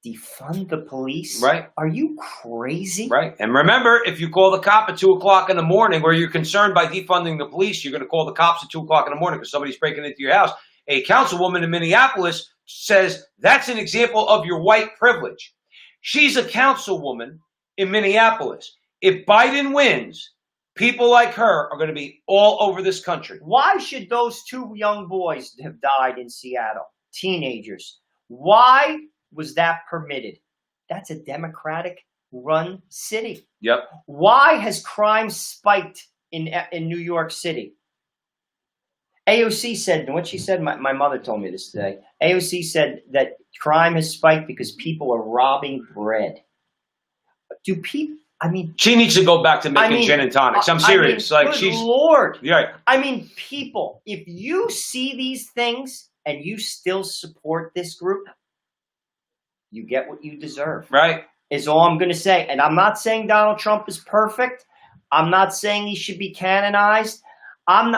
[SPEAKER 2] Defund the police.
[SPEAKER 1] Right.
[SPEAKER 2] Are you crazy?
[SPEAKER 1] Right. And remember, if you call the cop at 2 o'clock in the morning, or you're concerned by defunding the police, you're going to call the cops at 2 o'clock in the morning because somebody's breaking into your house. A councilwoman in Minneapolis says that's an example of your white privilege. She's a councilwoman in Minneapolis. If Biden wins, people like her are going to be all over this country.
[SPEAKER 2] Why should those 2 young boys have died in Seattle? Teenagers. Why was that permitted? That's a Democratic-run city.
[SPEAKER 1] Yep.
[SPEAKER 2] Why has crime spiked in New York City? AOC said, and what she said, my mother told me this today. AOC said that crime has spiked because people are robbing bread. Do people? I mean,
[SPEAKER 1] she needs to go back to making gin and tonics. I'm serious.
[SPEAKER 2] Good Lord.
[SPEAKER 1] Right.
[SPEAKER 2] I mean, people, if you see these things and you still support this group, you get what you deserve.
[SPEAKER 1] Right.
[SPEAKER 2] Is all I'm going to say. And I'm not saying Donald Trump is perfect. I'm not saying he should be canonized. I'm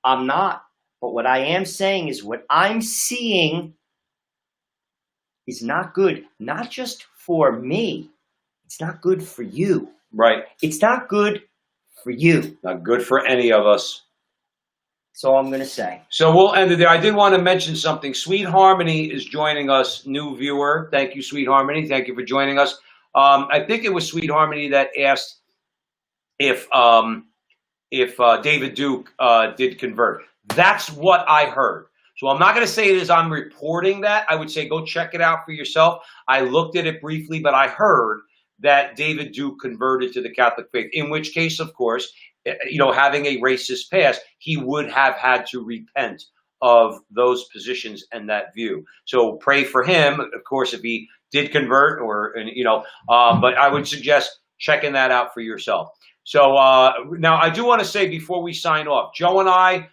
[SPEAKER 2] not. But what I am saying is what I'm seeing is not good. Not just for me. It's not good for you.
[SPEAKER 1] Right.
[SPEAKER 2] It's not good for you.
[SPEAKER 1] Not good for any of us.
[SPEAKER 2] That's all I'm going to say.
[SPEAKER 1] So we'll end it there. I did want to mention something. Sweet Harmony is joining us, new viewer. Thank you, Sweet Harmony. Thank you for joining us. I think it was Sweet Harmony that asked if David Duke did convert. That's what I heard. So I'm not going to say it as I'm reporting that. I would say go check it out for yourself. I looked at it briefly, but I heard that David Duke converted to the Catholic faith, in which case, of course, having a racist past, he would have had to repent of those positions and that view. So pray for him, of course, if he did convert but I would suggest checking that out for yourself. So now I do want to say before we sign off, Joe and I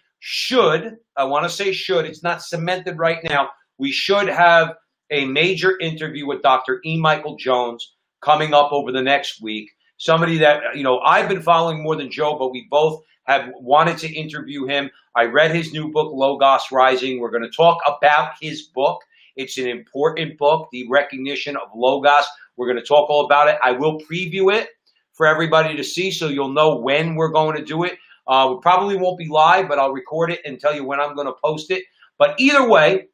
[SPEAKER 1] want to say should, it's not cemented right now. We should have a major interview with Dr. E. Michael Jones coming up over the next week. Somebody that, I've been following more than Joe, but we both have wanted to interview him. I read his new book, Logos Rising. We're going to talk about his book. It's an important book, The Recognition of Logos. We're going to talk all about it. I will preview it for everybody to see so you'll know when we're going to do it. We probably won't be live, but I'll record it and tell you when I'm going to post it. But either way,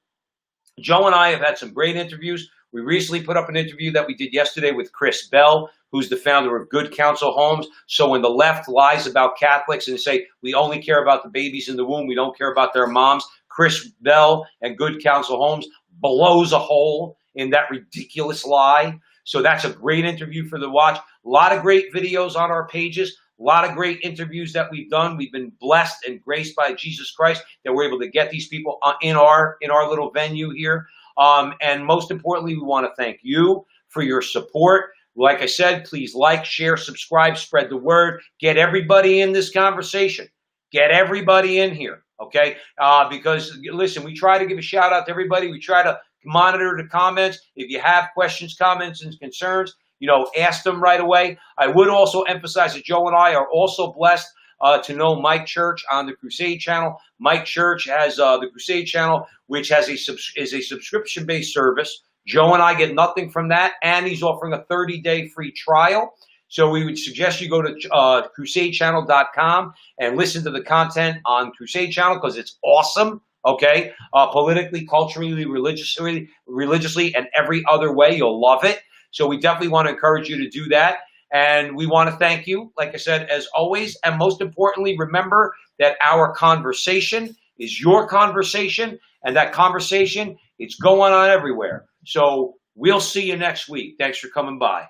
[SPEAKER 1] Joe and I have had some great interviews. We recently put up an interview that we did yesterday with Chris Bell, who's the founder of Good Counsel Homes. So when the left lies about Catholics and say, we only care about the babies in the womb, we don't care about their moms, Chris Bell and Good Counsel Homes blows a hole in that ridiculous lie. So that's a great interview for the watch. A lot of great videos on our pages. A lot of great interviews that we've done. We've been blessed and graced by Jesus Christ that we're able to get these people in our little venue here. And most importantly, we want to thank you for your support. Like I said, please like, share, subscribe, spread the word. Get everybody in this conversation. Get everybody in here, okay? Because, listen, we try to give a shout out to everybody. We try to monitor the comments. If you have questions, comments, and concerns, ask them right away. I would also emphasize that Joe and I are also blessed to know Mike Church on the Crusade channel. Mike Church has the Crusade channel, which has is a subscription-based service. Joe and I get nothing from that, and he's offering a 30-day free trial. So we would suggest you go to crusadechannel.com and listen to the content on Crusade Channel because it's awesome, okay? Politically, culturally, religiously, and every other way. You'll love it. So we definitely want to encourage you to do that. And we want to thank you, like I said, as always. And most importantly, remember that our conversation is your conversation, and that conversation, it's going on everywhere. So we'll see you next week. Thanks for coming by.